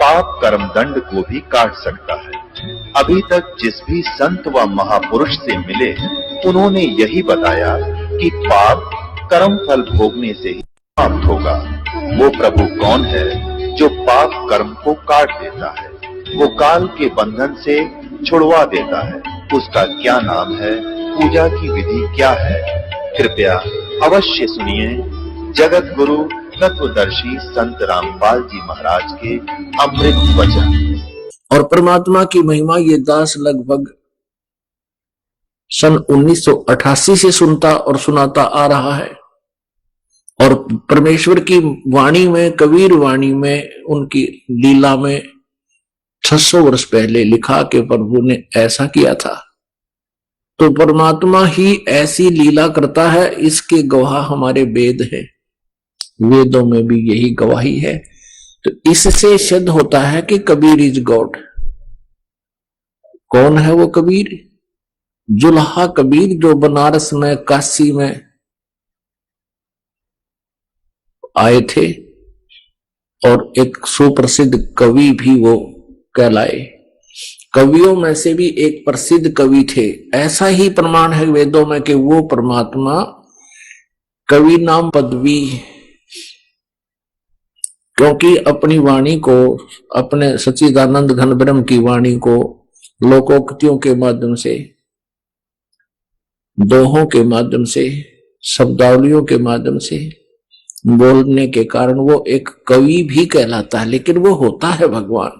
पाप कर्म दंड को भी काट सकता है। अभी तक जिस भी संत व महापुरुष से मिले उन्होंने यही बताया कि पाप कर्म फल भोगने से ही समाप्त होगा। वो प्रभु कौन है जो पाप कर्म को काट देता है, वो काल के बंधन से छुड़वा देता है। उसका क्या नाम है, पूजा की विधि क्या है? कृपया अवश्य सुनिए जगत गुरु तत्वदर्शी संत रामपाल जी महाराज के अमृत वचन। और परमात्मा की महिमा ये दास लगभग सन 1988 से सुनता और सुनाता आ रहा है। और परमेश्वर की वाणी में, कबीर वाणी में, उनकी लीला में 600 वर्ष पहले लिखा कि प्रभु ने ऐसा किया था। तो परमात्मा ही ऐसी लीला करता है, इसके गवाह हमारे वेद है। वेदों में भी यही गवाही है। तो इससे सिद्ध होता है कि कबीर इज गॉड। कौन है वो कबीर? जुल्हा कबीर, जो बनारस में, काशी में आए थे और एक सुप्रसिद्ध कवि भी वो कहलाए। कवियों में से भी एक प्रसिद्ध कवि थे। ऐसा ही प्रमाण है वेदों में कि वो परमात्मा कवि नाम पदवी, क्योंकि अपनी वाणी को, अपने सच्चिदानंद घन ब्रह्म की वाणी को लोकोक्तियों के माध्यम से, दोहों के माध्यम से, शब्दावलियों के माध्यम से बोलने के कारण वो एक कवि भी कहलाता है। लेकिन वो होता है भगवान।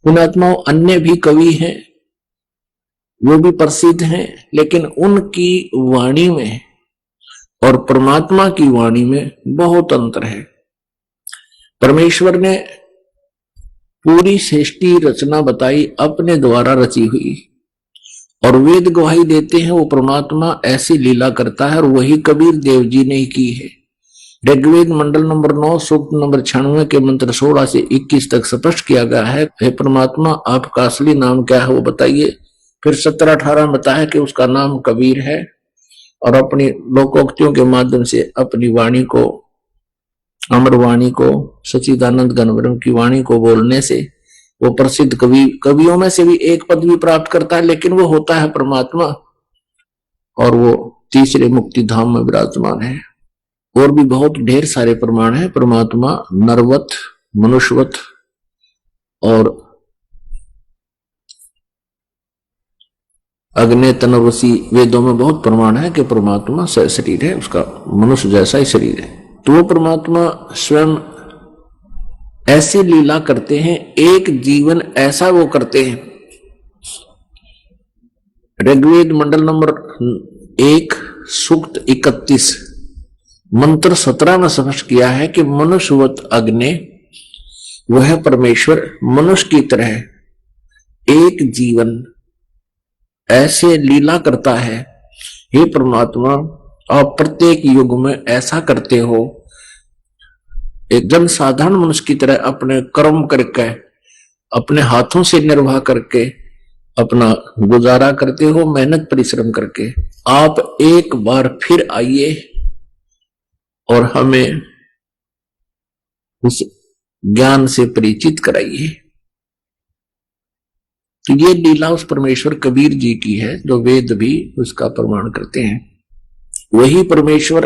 पुण्यात्माओं, अन्य भी कवि हैं, वो भी प्रसिद्ध हैं, लेकिन उनकी वाणी में और परमात्मा की वाणी में बहुत अंतर है। परमेश्वर ने पूरी सृष्टि रचना बताई, अपने द्वारा रची हुई, और वेद गवाही देते हैं वो परमात्मा ऐसी लीला करता है। और वही कबीर देव जी ने ही की है। ऋग्वेद मंडल नंबर 9 सूक्त नंबर 96 के मंत्र 16 से 21 तक स्पष्ट किया गया है, हे परमात्मा आपका असली नाम क्या है वो बताइए। फिर 17-18 में बताया कि उसका नाम कबीर है, और अपनी लोकोक्तियों के माध्यम से अपनी वाणी को, अमर वाणी को, सच्चिदानंद घन ब्रह्म की वाणी को बोलने से वो प्रसिद्ध कवियों में से भी एक पदवी प्राप्त करता है। लेकिन वो होता है परमात्मा, और वो तीसरे मुक्ति धाम में विराजमान है। और भी बहुत ढेर सारे प्रमाण है। परमात्मा नरवत, मनुष्यवत और अग्नि तनवसी, वेदों में बहुत प्रमाण है कि परमात्मा शरीर है, उसका मनुष्य जैसा ही शरीर है। तो वो परमात्मा स्वयं ऐसी लीला करते हैं, एक जीवन ऐसा वो करते हैं। ऋग्वेद मंडल नंबर 1 सूक्त 31 मंत्र 17 में स्पष्ट किया है कि मनुष्यवत अग्नि, वह परमेश्वर मनुष्य की तरह एक जीवन ऐसे लीला करता है। हे परमात्मा, आप प्रत्येक युग में ऐसा करते हो, एक जन साधारण मनुष्य की तरह अपने कर्म करके, अपने हाथों से निर्वाह करके अपना गुजारा करते हो, मेहनत परिश्रम करके। आप एक बार फिर आइए और हमें उस ज्ञान से परिचित कराइए। तो ये लीला उस परमेश्वर कबीर जी की है, जो वेद भी उसका प्रमाण करते हैं। वही परमेश्वर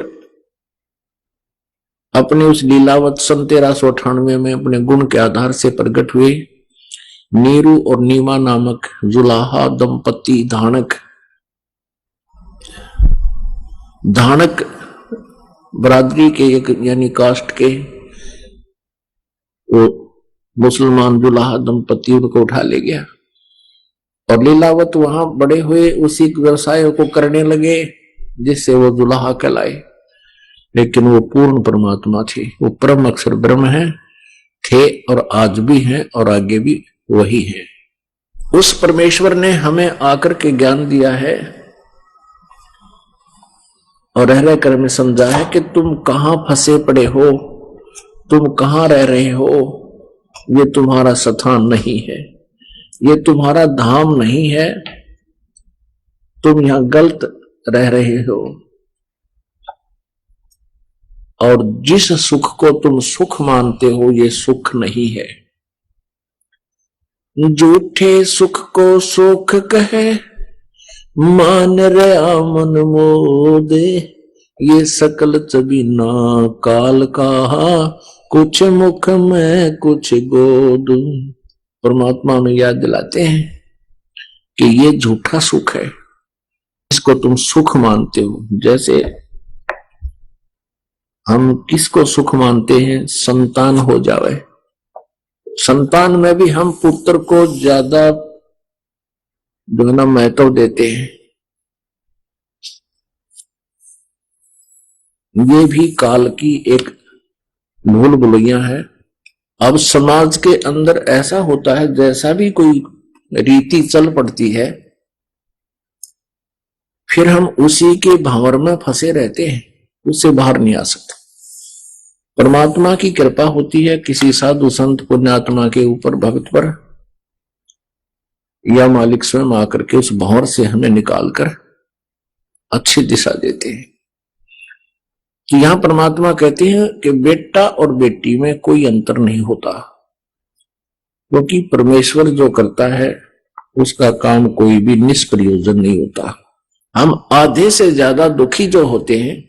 अपने उस लीलावत सन 1398 में अपने गुण के आधार से प्रकट हुए। नीरू और नीमा नामक जुलाहा दंपति धानक बरादरी के एक यानी कास्ट के वो मुसलमान जुलाहा दंपति उनको उठा ले गया, और लीलावत वहां बड़े हुए, उसी व्यवसाय को करने लगे जिससे वो जुलाहा कहलाए। लेकिन वो पूर्ण परमात्मा थे, वो परम अक्षर ब्रह्म है, थे और आज भी हैं और आगे भी वही है। उस परमेश्वर ने हमें आकर के ज्ञान दिया है और रह रह कर हमें समझा है कि तुम कहां फंसे पड़े हो, तुम कहां रह रहे हो। ये तुम्हारा स्थान नहीं है, ये तुम्हारा धाम नहीं है, तुम यहां गलत रह रहे हो। और जिस सुख को तुम सुख मानते हो, ये सुख नहीं है। झूठे सुख को सुख कहे, मान रहा मन मोदे। ये सकल चबीना काल का, कुछ मुख में कुछ गोद। परमात्मा में याद दिलाते हैं कि ये झूठा सुख है, इसको तुम सुख मानते हो। जैसे हम किसको सुख मानते हैं? संतान हो जावे। संतान में भी हम पुत्र को ज्यादा जो है ना महत्व देते हैं। ये भी काल की एक भूल भुलैया है। अब समाज के अंदर ऐसा होता है, जैसा भी कोई रीति चल पड़ती है, फिर हम उसी के भावर में फंसे रहते हैं, उससे बाहर नहीं आ सकते। परमात्मा की कृपा होती है किसी साधु संत पुण्यात्मा के ऊपर, भक्त पर, या मालिक स्वयं आकर के उस भंवर से हमें निकालकर अच्छी दिशा देते हैं। कि यहां परमात्मा कहते हैं कि बेटा और बेटी में कोई अंतर नहीं होता, क्योंकि परमेश्वर जो करता है उसका काम कोई भी निष्प्रयोजन नहीं होता। हम आधे से ज्यादा दुखी जो होते हैं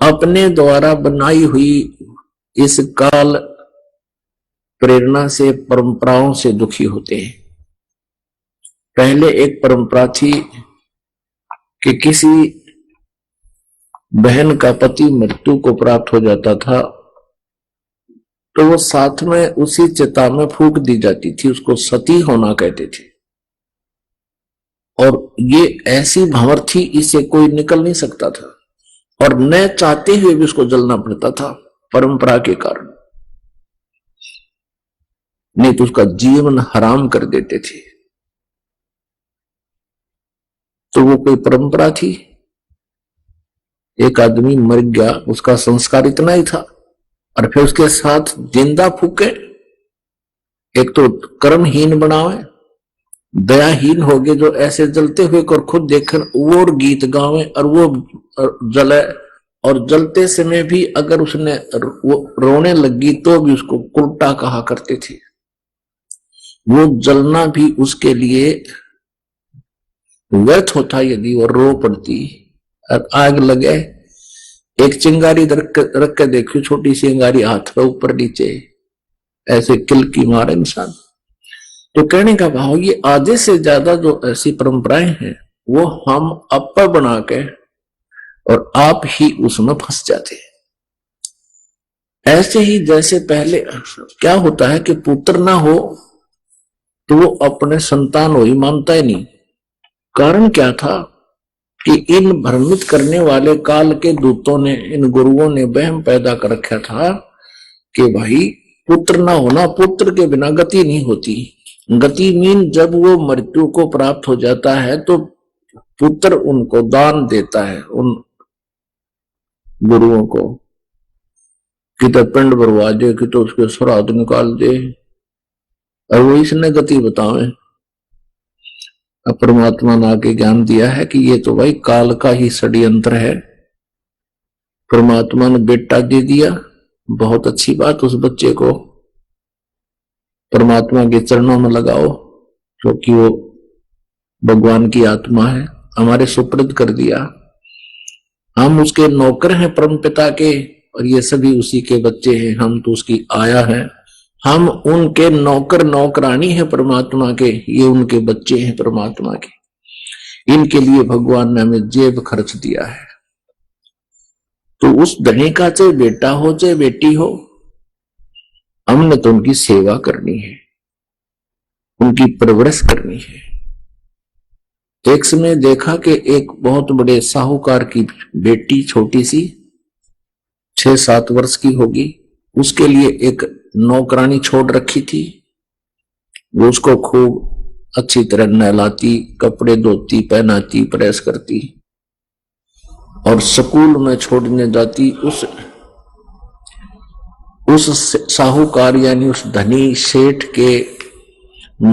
अपने द्वारा बनाई हुई इस काल प्रेरणा से, परंपराओं से दुखी होते हैं। पहले एक परंपरा थी कि किसी बहन का पति मृत्यु को प्राप्त हो जाता था तो वो साथ में उसी चिता में फूंक दी जाती थी, उसको सती होना कहते थे। और ये ऐसी भंवर थी, इसे कोई निकल नहीं सकता था, और न चाहते हुए भी उसको जलना पड़ता था परंपरा के कारण, नहीं तो उसका जीवन हराम कर देते थे। तो वो कोई परंपरा थी। एक आदमी मर गया, उसका संस्कार इतना ही था, और फिर उसके साथ जिंदा फूके। एक तो कर्महीन बनावे, दयाहीन हो गए जो ऐसे जलते हुए को खुद देखकर वो गीत गावे और वो जले, और जलते समय भी अगर उसने वो रोने लगी तो भी उसको उल्टा कहा करते थे। वो जलना भी उसके लिए व्यर्थ होता यदि वो रो पड़ती। और आग लगे, एक चिंगारी रख के देखियो, छोटी सी अंगारी हाथ पर ऊपर नीचे ऐसे किल की मारे इंसान। तो कहने का भाव ये आधे से ज्यादा जो ऐसी परंपराएं हैं वो हम अपर बना के और आप ही उसमें फंस जाते हैं। ऐसे ही जैसे पहले क्या होता है कि पुत्र ना हो तो वो अपने संतान हो ही मानता ही नहीं। कारण क्या था कि इन भ्रमित करने वाले काल के दूतों ने, इन गुरुओं ने वहम पैदा कर रखा था कि भाई पुत्र ना होना, पुत्र के बिना गति नहीं होती। गति मीन जब वो मृत्यु को प्राप्त हो जाता है तो पुत्र उनको दान देता है, उन गुरुओं को, कि तो पिंड भरवा दे, कि तो उसके श्राद्ध निकाल दे, और वो इसने गति बतावे। अब परमात्मा ने आके ज्ञान दिया है कि ये तो भाई काल का ही षड्यंत्र है। परमात्मा ने बेटा दे दिया, बहुत अच्छी बात, उस बच्चे को परमात्मा के चरणों में लगाओ, क्योंकि वो भगवान की आत्मा है, हमारे सुपुर्द कर दिया। हम उसके नौकर हैं परम पिता के, और ये सभी उसी के बच्चे हैं, हम तो उसकी आया है। हम उनके नौकर नौकरानी है परमात्मा के, ये उनके बच्चे हैं परमात्मा के। इनके लिए भगवान ने हमें जेब खर्च दिया है। तो उस धनी का चाहे बेटा हो चाहे बेटी हो, हमने तो उनकी सेवा करनी है, उनकी परवरिश करनी है। एक समय देखा कि एक बहुत बड़े साहूकार की बेटी छोटी सी 6-7 वर्ष की होगी, उसके लिए एक नौकरानी छोड़ रखी थी। वो उसको खूब अच्छी तरह नहलाती, कपड़े धोती, पहनाती, प्रेस करती, और स्कूल में छोड़ने जाती। उस साहूकार यानी उस धनी सेठ के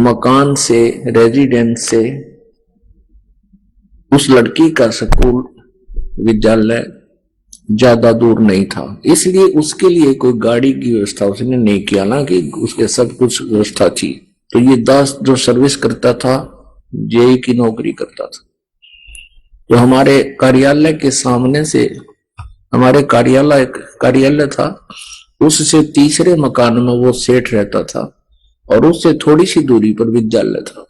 मकान से, रेजिडेंस से उस लड़की का स्कूल विद्यालय ज्यादा दूर नहीं था, इसलिए उसके लिए कोई गाड़ी की व्यवस्था उसने नहीं किया ना, कि उसके सब कुछ व्यवस्था थी। तो ये दास जो सर्विस करता था, जेई की नौकरी करता था, तो हमारे कार्यालय के सामने से, हमारे कार्यालय था, उससे तीसरे मकान में वो सेठ रहता था, और उससे थोड़ी सी दूरी पर विद्यालय था।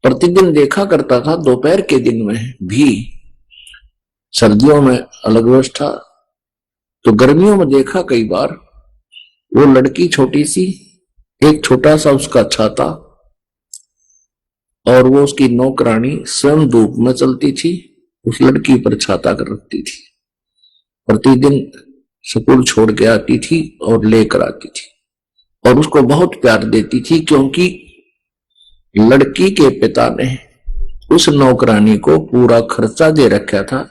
प्रतिदिन देखा करता था, दोपहर के दिन में भी, सर्दियों में अलग व्यवस्था, तो गर्मियों में देखा कई बार, वो लड़की छोटी सी, एक छोटा सा उसका छाता, और वो उसकी नौकरानी स्वयं धूप में चलती थी, उस लड़की पर छाता कर रखती थी। प्रतिदिन स्कूल छोड़ के आती थी और लेकर आती थी, और उसको बहुत प्यार देती थी, क्योंकि लड़की के पिता ने उस नौकरानी को पूरा खर्चा दे रखा था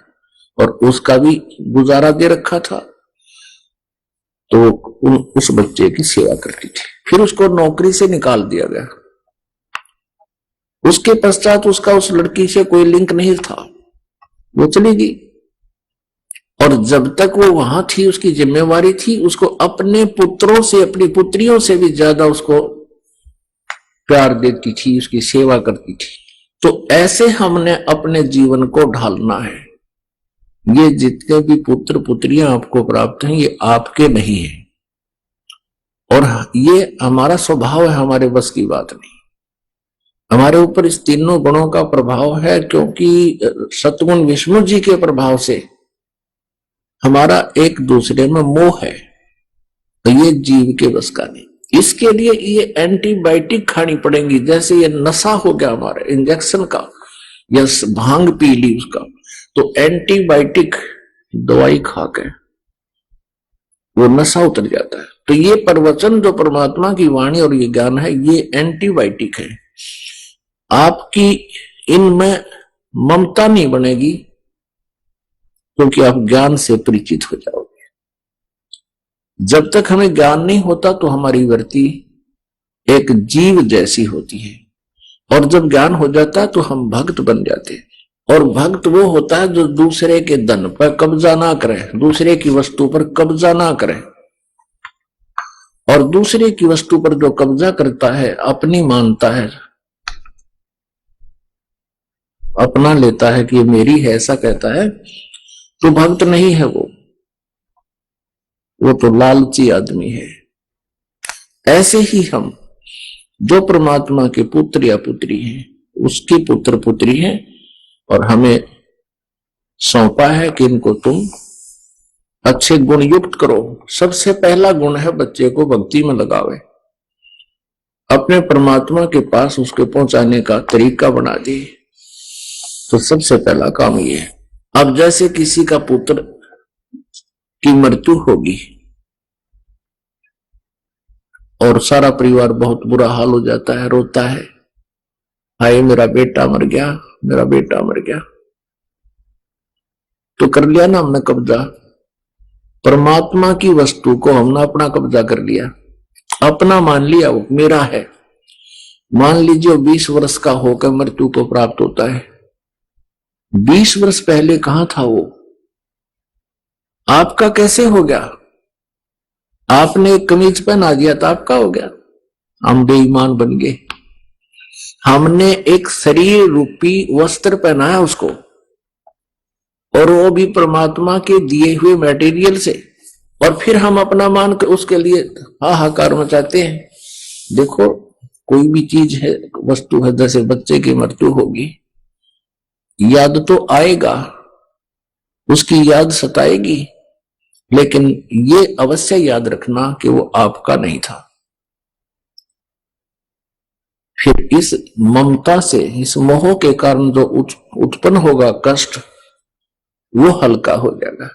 और उसका भी गुजारा दे रखा था, तो उस बच्चे की सेवा करती थी। फिर उसको नौकरी से निकाल दिया गया। उसके पश्चात उसका उस लड़की से कोई लिंक नहीं था, वो चली गई, और जब तक वो वहां थी उसकी जिम्मेवारी थी उसको अपने पुत्रों से, अपनी पुत्रियों से भी ज्यादा उसको प्यार देती थी, उसकी सेवा करती थी। तो ऐसे हमने अपने जीवन को ढालना है। ये जितने भी पुत्र पुत्रियां आपको प्राप्त हैं, ये आपके नहीं है, और ये हमारा स्वभाव है, हमारे बस की बात नहीं। हमारे ऊपर इस तीनों गुणों का प्रभाव है, क्योंकि सतगुण विष्णु जी के प्रभाव से हमारा एक दूसरे में मोह है, तो ये जीव के बस का नहीं। इसके लिए ये एंटीबायोटिक खानी पड़ेंगी, जैसे ये नशा हो गया हमारे इंजेक्शन का, या भांग पी ली उसका, तो एंटीबायोटिक दवाई खा के वो नशा उतर जाता है। तो ये प्रवचन जो परमात्मा की वाणी और ये ज्ञान है, ये एंटीबायोटिक है। आपकी इनमें ममता नहीं बनेगी, क्योंकि आप ज्ञान से परिचित हो जाओगे। जब तक हमें ज्ञान नहीं होता तो हमारी वृत्ति एक जीव जैसी होती है, और जब ज्ञान हो जाता है तो हम भक्त बन जाते हैं। और भक्त वो होता है जो दूसरे के धन पर कब्जा ना करे, दूसरे की वस्तु पर कब्जा ना करे, और दूसरे की वस्तु पर जो कब्जा करता है, अपनी मानता है, अपना लेता है कि ये मेरी है, ऐसा कहता है, तो भक्त नहीं है वो तो लालची आदमी है। ऐसे ही हम जो परमात्मा के पुत्र या पुत्री हैं, उसकी पुत्र पुत्री हैं, और हमें सौंपा है कि इनको तुम अच्छे गुण युक्त करो। सबसे पहला गुण है बच्चे को भक्ति में लगावे, अपने परमात्मा के पास उसके पहुंचाने का तरीका बना दे। तो सबसे पहला काम ये है। अब जैसे किसी का पुत्र की मृत्यु होगी और सारा परिवार बहुत बुरा हाल हो जाता है, रोता है, हाय मेरा बेटा मर गया, मेरा बेटा मर गया। तो कर लिया ना हमने कब्जा, परमात्मा की वस्तु को हमने अपना कब्जा कर लिया, अपना मान लिया, वो मेरा है। मान लीजिए 20 वर्ष का होकर मृत्यु को प्राप्त होता है, 20 वर्ष पहले कहां था वो, आपका कैसे हो गया? आपने एक कमीज पहना दिया तो आपका हो गया। हम बेईमान बन गए, हमने एक शरीर रूपी वस्त्र पहनाया उसको, और वो भी परमात्मा के दिए हुए मटेरियल से, और फिर हम अपना मान के उसके लिए हाहाकार मचाते हैं। देखो कोई भी चीज है, वस्तु है, जैसे बच्चे की मृत्यु होगी, याद तो आएगा, उसकी याद सताएगी, लेकिन ये अवश्य याद रखना कि वो आपका नहीं था। फिर इस ममता से, इस मोह के कारण जो उत्पन्न होगा कष्ट, वो हल्का हो जाएगा।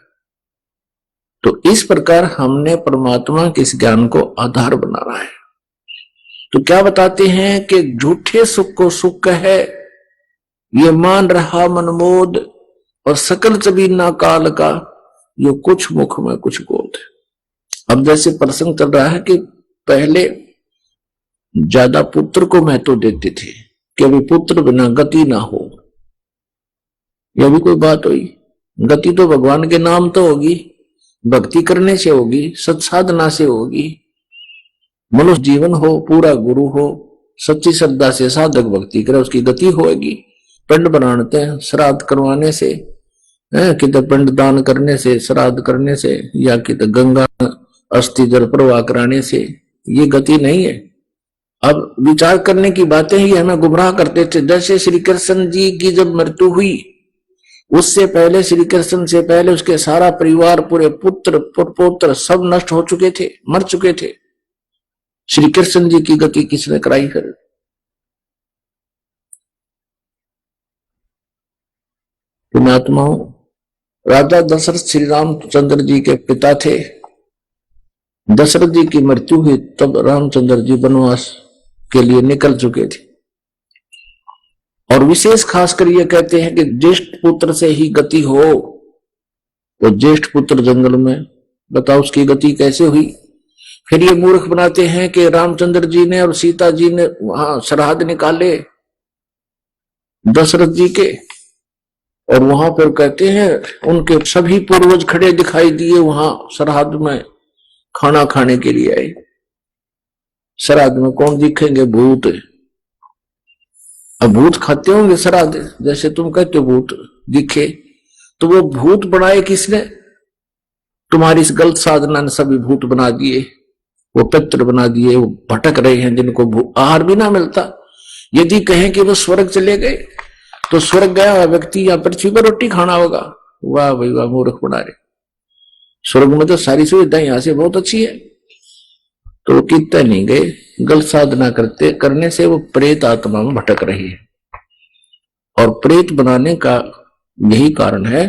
तो इस प्रकार हमने परमात्मा के इस ज्ञान को आधार बनाना है। तो क्या बताते हैं कि झूठे सुख को सुख है, ये मान रहा मनमोद, और सकल चबीना काल का, ये कुछ मुख में कुछ गोद। अब जैसे प्रसंग चल रहा है कि पहले ज्यादा पुत्र को महत्व देते थे कि अभी पुत्र बिना गति ना हो। यह भी कोई बात हुई? गति तो भगवान के नाम तो होगी, भक्ति करने से होगी, सत्साधना से होगी। मनुष्य जीवन हो, पूरा गुरु हो, सच्ची श्रद्धा से साधक भक्ति करे, उसकी गति होगी। पिंड बनाते हैं श्राद्ध करवाने से, किधर पिंड दान करने से, श्राद्ध करने से, या किधर गंगा अस्थि जल प्रवाह कराने से, ये गति नहीं है। अब विचार करने की बातें ही हमें गुमराह करते थे। जैसे श्री कृष्ण जी की जब मृत्यु हुई, उससे पहले, श्री कृष्ण से पहले उसके सारा परिवार, पूरे पुत्र पुत्र सब नष्ट हो चुके थे, मर चुके थे। श्री कृष्ण जी की गति किसने कराई फिर? पुण्यात्माओं, राजा दशरथ श्री रामचंद्र जी के पिता थे। दशरथ जी की मृत्यु हुई तब रामचंद्र जी वनवास के लिए निकल चुके थे। और विशेष खासकर ये कहते हैं कि ज्येष्ठ पुत्र से ही गति हो। तो ज्येष्ठ पुत्र जंगल में, बताओ उसकी गति कैसे हुई? फिर ये मूर्ख बनाते हैं कि रामचंद्र जी ने और सीता जी ने वहां श्राद्ध निकाले दशरथ जी के, और वहां पर कहते हैं उनके सभी पूर्वज खड़े दिखाई दिए वहां श्राद्ध में खाना खाने के लिए आए। श्राद्ध में कौन दिखेंगे? भूत। अब भूत खाते होंगे श्राद्ध, जैसे तुम कहते हो भूत दिखे, तो वो भूत बनाए किसने? तुम्हारी इस गलत साधना ने सभी भूत बना दिए, वो पित्र बना दिए, वो भटक रहे हैं जिनको आहार भी ना मिलता। यदि कहें कि वो स्वर्ग चले गए, तो स्वर्ग गया हुआ व्यक्ति या पृथ्वी पर रोटी खाना होगा। वाह भाई वाह, मूर्ख बना रहे। स्वर्ग में तो सारी सुविधाएं यहां से बहुत अच्छी है, तो वो कितने नहीं गए। गलत साधना करने से वो प्रेत आत्मा में भटक रही है। और प्रेत बनाने का यही कारण है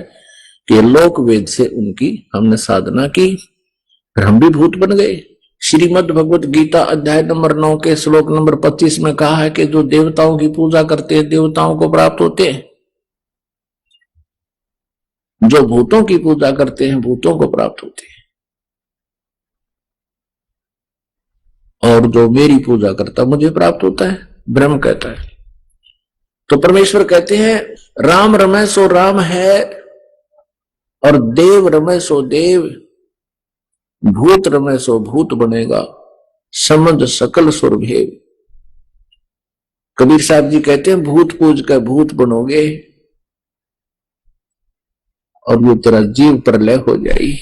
कि लोक वेद से उनकी हमने साधना की, फिर हम भी भूत बन गए। श्रीमद् भगवत गीता अध्याय नंबर 9 के श्लोक नंबर 25 में कहा है कि जो देवताओं की पूजा करते हैं देवताओं को प्राप्त होते हैं, जो भूतों की पूजा करते हैं भूतों को प्राप्त होते हैं, और जो मेरी पूजा करता मुझे प्राप्त होता है, ब्रह्म कहता है। तो परमेश्वर कहते हैं राम रमै सो राम है, और देव रमै सो देव, भूत रमै सो भूत बनेगा, समझ सकल सुर भेद। कबीर साहब जी कहते हैं भूत पूज कर भूत बनोगे और वो तेरा जीव प्रलय हो जाएगी।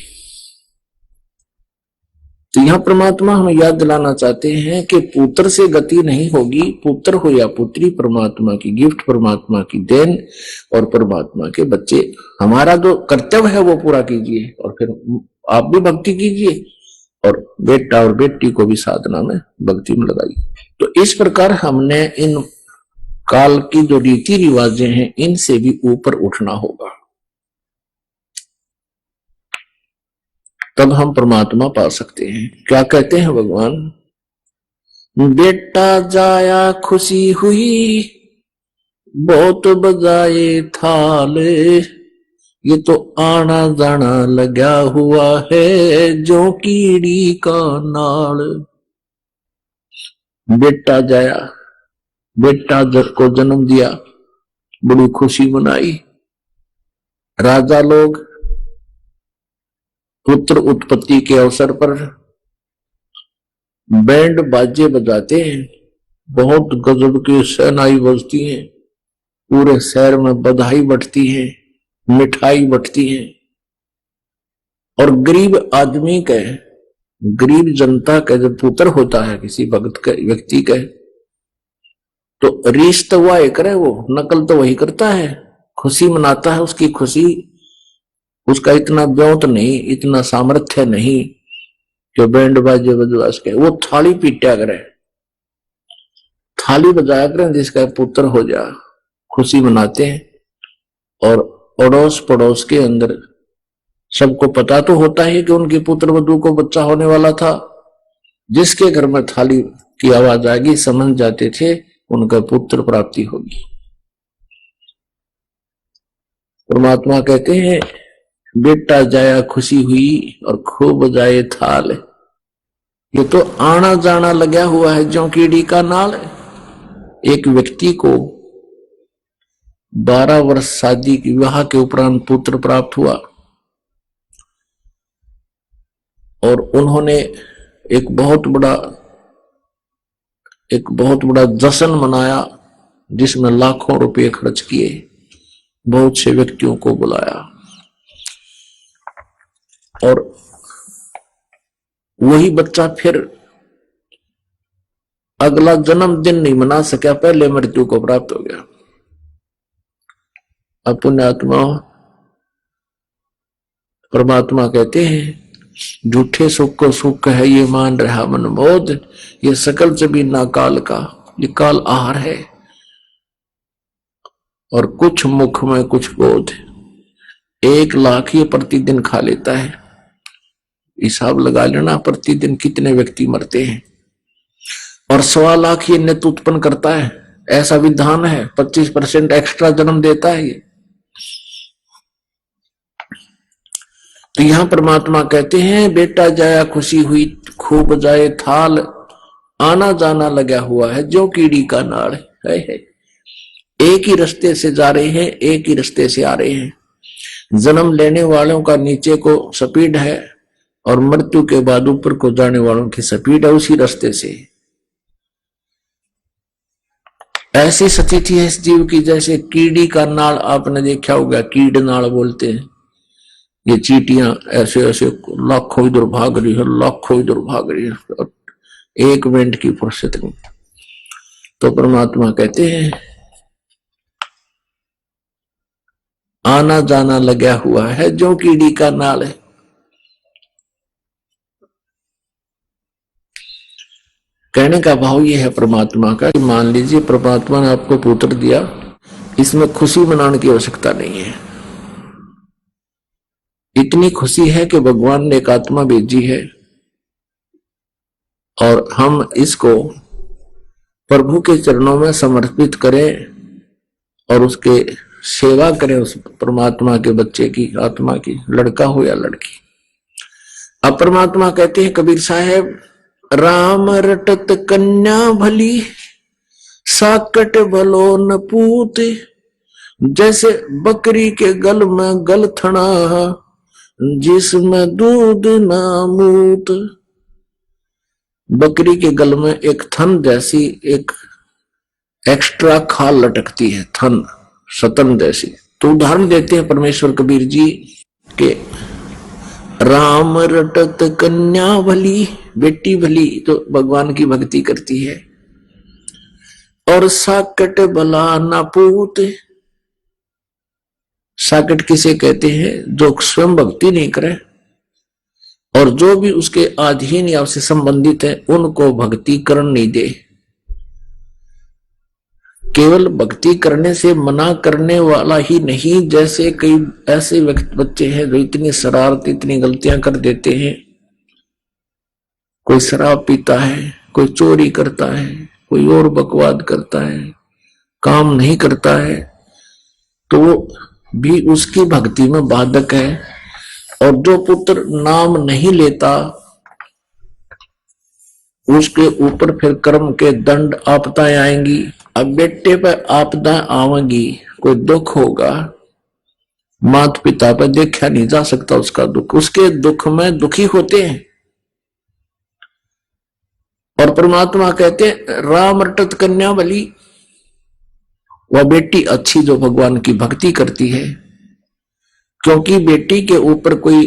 तो यहां परमात्मा हमें याद दिलाना चाहते हैं कि पुत्र से गति नहीं होगी, पुत्र हो या पुत्री परमात्मा की गिफ्ट, परमात्मा की देन और परमात्मा के बच्चे। हमारा जो कर्तव्य है वो पूरा कीजिए, और फिर आप भी भक्ति कीजिए, और बेटा और बेटी को भी साधना में भक्ति में लगाइए। तो इस प्रकार हमने इन काल की जो रीति रिवाजें हैं इनसे भी ऊपर उठना होगा, तब हम परमात्मा पा सकते हैं। क्या कहते हैं भगवान? बेटा जाया खुशी हुई, बहुत बजाए थाल, ये तो आना जाना लगा हुआ है जो कीड़ी का नाल। बेटा जाया, बेटा को जन्म दिया, बड़ी खुशी मनाई। राजा लोग पुत्र उत्पत्ति के अवसर पर बैंड बाजे बजाते हैं, बहुत गजब की शहनाई बजती है, पूरे शहर में बधाई बंटती है, मिठाई बंटती है। और गरीब आदमी का, गरीब जनता का जब पुत्र होता है किसी भक्त का, व्यक्ति का, तो रीस तो वह करे, वो नकल तो वही करता है, खुशी मनाता है। उसकी खुशी, उसका इतना ब्योत नहीं, इतना सामर्थ्य नहीं कि बैंड बाजे बजवा सके। वो थाली पीटा करे, थाली बजाया करें जिसका पुत्र हो जा, खुशी मनाते हैं। और अड़ोस पड़ोस के अंदर सबको पता तो होता है कि उनके पुत्र वधू को बच्चा होने वाला था। जिसके घर में थाली की आवाज आ गई समझ जाते थे उनका पुत्र प्राप्ति होगी। परमात्मा कहते हैं बेटा जाया खुशी हुई और खूब बजाए थाल, ये तो आना जाना लगा हुआ है जो कीड़ी का नाल। एक व्यक्ति को 12 वर्ष शादी की विवाह के उपरांत पुत्र प्राप्त हुआ, और उन्होंने एक बहुत बड़ा जश्न मनाया जिसमें लाखों रुपए खर्च किए, बहुत से व्यक्तियों को बुलाया, और वही बच्चा फिर अगला जन्मदिन नहीं मना सका, पहले मृत्यु को प्राप्त हो गया। अब पुण्यात्मा परमात्मा कहते हैं झूठे सुख को सुख है ये मान रहा मन बोध, ये सकल जबीना काल का, ये काल आहार है, और कुछ मुख में कुछ बोध। 1 लाख ये प्रतिदिन खा लेता है, हिसाब लगा लेना प्रतिदिन कितने व्यक्ति मरते हैं, और 1.25 लाख ये नित्य उत्पन्न करता है, ऐसा विधान है। 25% एक्स्ट्रा जन्म देता है ये। तो यहां परमात्मा कहते हैं बेटा जाया खुशी हुई खूब जाए थाल, आना जाना लगा हुआ है जो कीड़ी का नाड़ है। एक ही रास्ते से जा रहे हैं, एक ही रास्ते से आ रहे हैं। जन्म लेने वालों का नीचे को स्पीड है और मृत्यु के बाद ऊपर को जाने वालों की स्पीड है उसी रास्ते से। ऐसी स्थिति है इस जीव की जैसे कीड़ी का नाड़, आपने देखा होगा कीड़ नाड़ बोलते हैं। ये चींटियां ऐसे ऐसे लाखों इधर भाग रही है, लाखों इधर भाग रही है, 1 मिनट की फुर्सत नहीं। तो परमात्मा कहते हैं आना जाना लगा हुआ है जो कीड़ी का नाल है। कहने का भाव ये है परमात्मा का कि मान लीजिए परमात्मा ने आपको पुत्र दिया, इसमें खुशी मनाने की आवश्यकता नहीं है। इतनी खुशी है कि भगवान ने एक आत्मा भेजी है और हम इसको प्रभु के चरणों में समर्पित करें और उसके सेवा करें, उस परमात्मा के बच्चे की, आत्मा की, लड़का हो या लड़की। अब परमात्मा कहते हैं कबीर साहब, राम रटत कन्या भली साकट भलो न पूत, जैसे बकरी के गल में गल थना जिसमें दूध ना मूत। बकरी के गल में एक थन जैसी एक एक्स्ट्रा खाल लटकती है, थन सतन जैसी। तो उदाहरण देते हैं परमेश्वर कबीर जी के राम रटत कन्या भली, बेटी भली तो भगवान की भक्ति करती है, और साकट भला ना पूत। साकट किसे कहते हैं? जो स्वयं भक्ति नहीं करे और जो भी उसके अधीन या उससे संबंधित है उनको भक्ति करने नहीं दे। केवल भक्ति करने से मना करने वाला ही नहीं, जैसे कई ऐसे बच्चे हैं जो इतनी शरारत, इतनी गलतियां कर देते हैं। कोई शराब पीता है, कोई चोरी करता है, कोई और बकवाद करता है, काम नहीं करता है, तो वो भी उसकी भक्ति में बाधक है। और जो पुत्र नाम नहीं लेता उसके ऊपर फिर कर्म के दंड आपदाएं आएंगी। अब बेटे पर आपदा आवेंगी, कोई दुख होगा, माता पिता पर देखा नहीं जा सकता उसका दुख, उसके दुख में दुखी होते हैं। और परमात्मा कहते हैं राम रटत कन्या बली, वह बेटी अच्छी जो भगवान की भक्ति करती है, क्योंकि बेटी के ऊपर कोई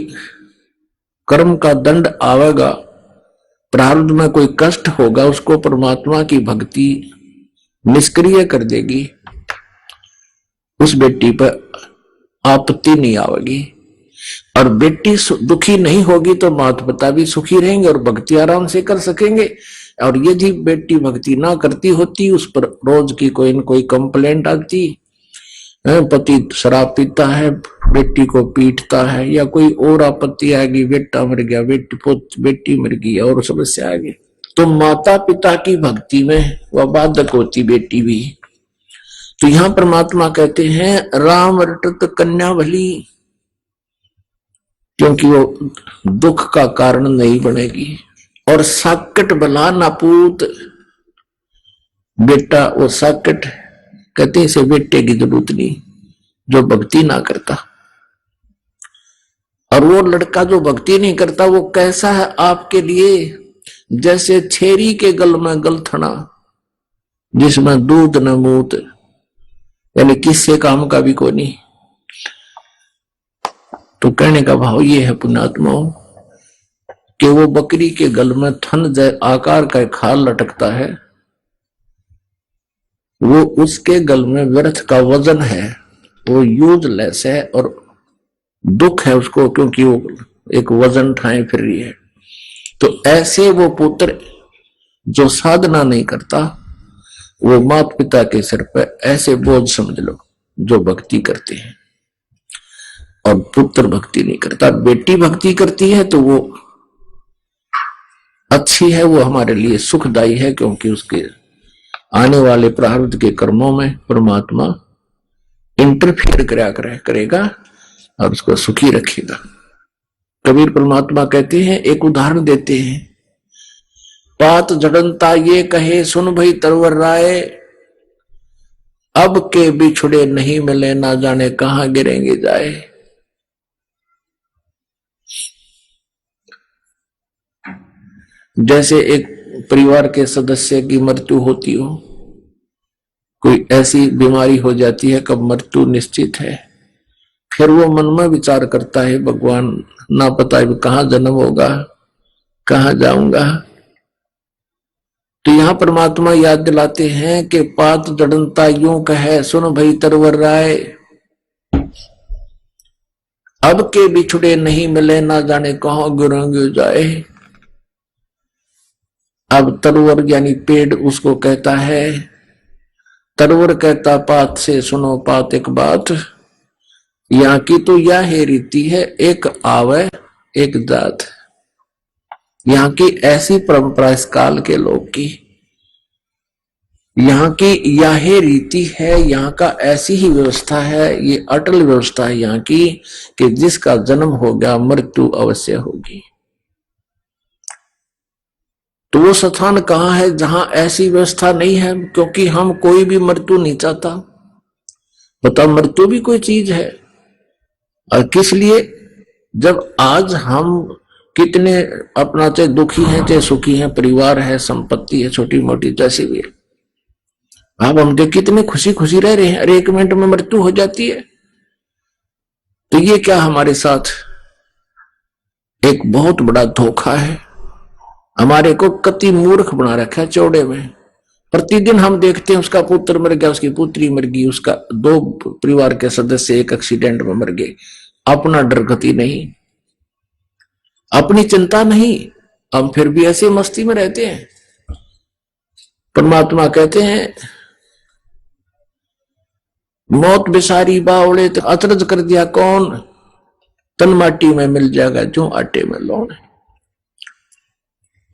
कर्म का दंड आवेगा, प्रारब्ध में कोई कष्ट होगा, उसको परमात्मा की भक्ति निष्क्रिय कर देगी। उस बेटी पर आपत्ति नहीं आवेगी और बेटी दुखी नहीं होगी तो माता पिता भी सुखी रहेंगे और भक्ति आराम से कर सकेंगे। और यदि बेटी भक्ति ना करती होती, उस पर रोज की कोई न कोई कंप्लेंट आती, पति शराब पीता है, बेटी को पीटता है, या कोई और आपत्ति आएगी, बेटा मर गया, बेटी मर गई और समस्या आएगी, तो माता पिता की भक्ति में वह बाधक होती बेटी भी। तो यहां परमात्मा कहते हैं राम रटत कन्या भली, क्योंकि वो दुख का कारण नहीं बनेगी। और साकट भला ना पूत, बेटा वो साकट कहते इसे बेटे की जरूरत नहीं जो भक्ति ना करता। और वो लड़का जो भक्ति नहीं करता वो कैसा है आपके लिए? जैसे छेरी के गल में गलथना जिसमें दूध न मूत, यानी किससे काम का भी कोई नहीं। तो कहने का भाव ये है पुण्यात्माओं कि वो बकरी के गल में थन आकार का खाल लटकता है, वो उसके गल में व्यर्थ का वजन है, वो यूजलेस है और दुख है उसको, क्योंकि वो एक वजन ठाए फिर रही है। तो ऐसे वो पुत्र जो साधना नहीं करता वो माता पिता के सिर पर ऐसे बोझ समझ लो जो भक्ति करते हैं। और पुत्र भक्ति नहीं करता, बेटी भक्ति करती है तो वो अच्छी है, वो हमारे लिए सुखदायी है, क्योंकि उसके आने वाले प्रारब्ध के कर्मों में परमात्मा इंटरफियर करेगा और उसको सुखी रखेगा। कबीर परमात्मा कहते हैं, एक उदाहरण देते हैं, पात जड़नता ये कहे सुन भई तरवर राय, अब के बिछुड़े नहीं मिले ना जाने कहां गिरेंगे जाए। जैसे एक परिवार के सदस्य की मृत्यु होती हो, कोई ऐसी बीमारी हो जाती है कब मृत्यु निश्चित है, फिर वो मन में विचार करता है भगवान ना पता है कहां जन्म होगा, कहां जाऊंगा। तो यहां परमात्मा याद दिलाते हैं कि पात जड़नता यूं कहे सुन भई तरवर राय, अब के बिछुड़े नहीं मिले ना जाने कहां गिरेंगे जाए। अब तरवर यानी पेड़ उसको कहता है, तरवर कहता पात से सुनो पात एक बात, यहाँ की तो यह है रीति है एक आवे एक जात। यहाँ की ऐसी परंपरा इस काल के लोग की, यहाँ की यह रीति है, यहाँ का ऐसी ही व्यवस्था है, ये अटल व्यवस्था है यहाँ की कि जिसका जन्म हो गया मृत्यु अवश्य होगी। तो वो स्थान कहाँ है जहां ऐसी व्यवस्था नहीं है? क्योंकि हम कोई भी मृत्यु नहीं चाहता। बता, मृत्यु भी कोई चीज है। और किस लिए? जब आज हम कितने अपना चाहे दुखी हैं चाहे सुखी हैं, परिवार है, संपत्ति है, छोटी मोटी जैसी भी है, अब हम देख कितने खुशी खुशी रह रहे हैं, अरे एक मिनट में मृत्यु हो जाती है। तो ये क्या हमारे साथ एक बहुत बड़ा धोखा है। हमारे को कति मूर्ख बना रखा है चौड़े में। प्रतिदिन हम देखते हैं उसका पुत्र मर गया, उसकी पुत्री मर गई, उसका दो परिवार के सदस्य एक एक्सीडेंट में मर गए। अपना डर गति नहीं, अपनी चिंता नहीं, हम फिर भी ऐसे मस्ती में रहते हैं। परमात्मा कहते हैं, मौत बिसारी बावड़े तो अचरज कर दिया कौन, तन माटी में मिल जाएगा जो आटे में लौन।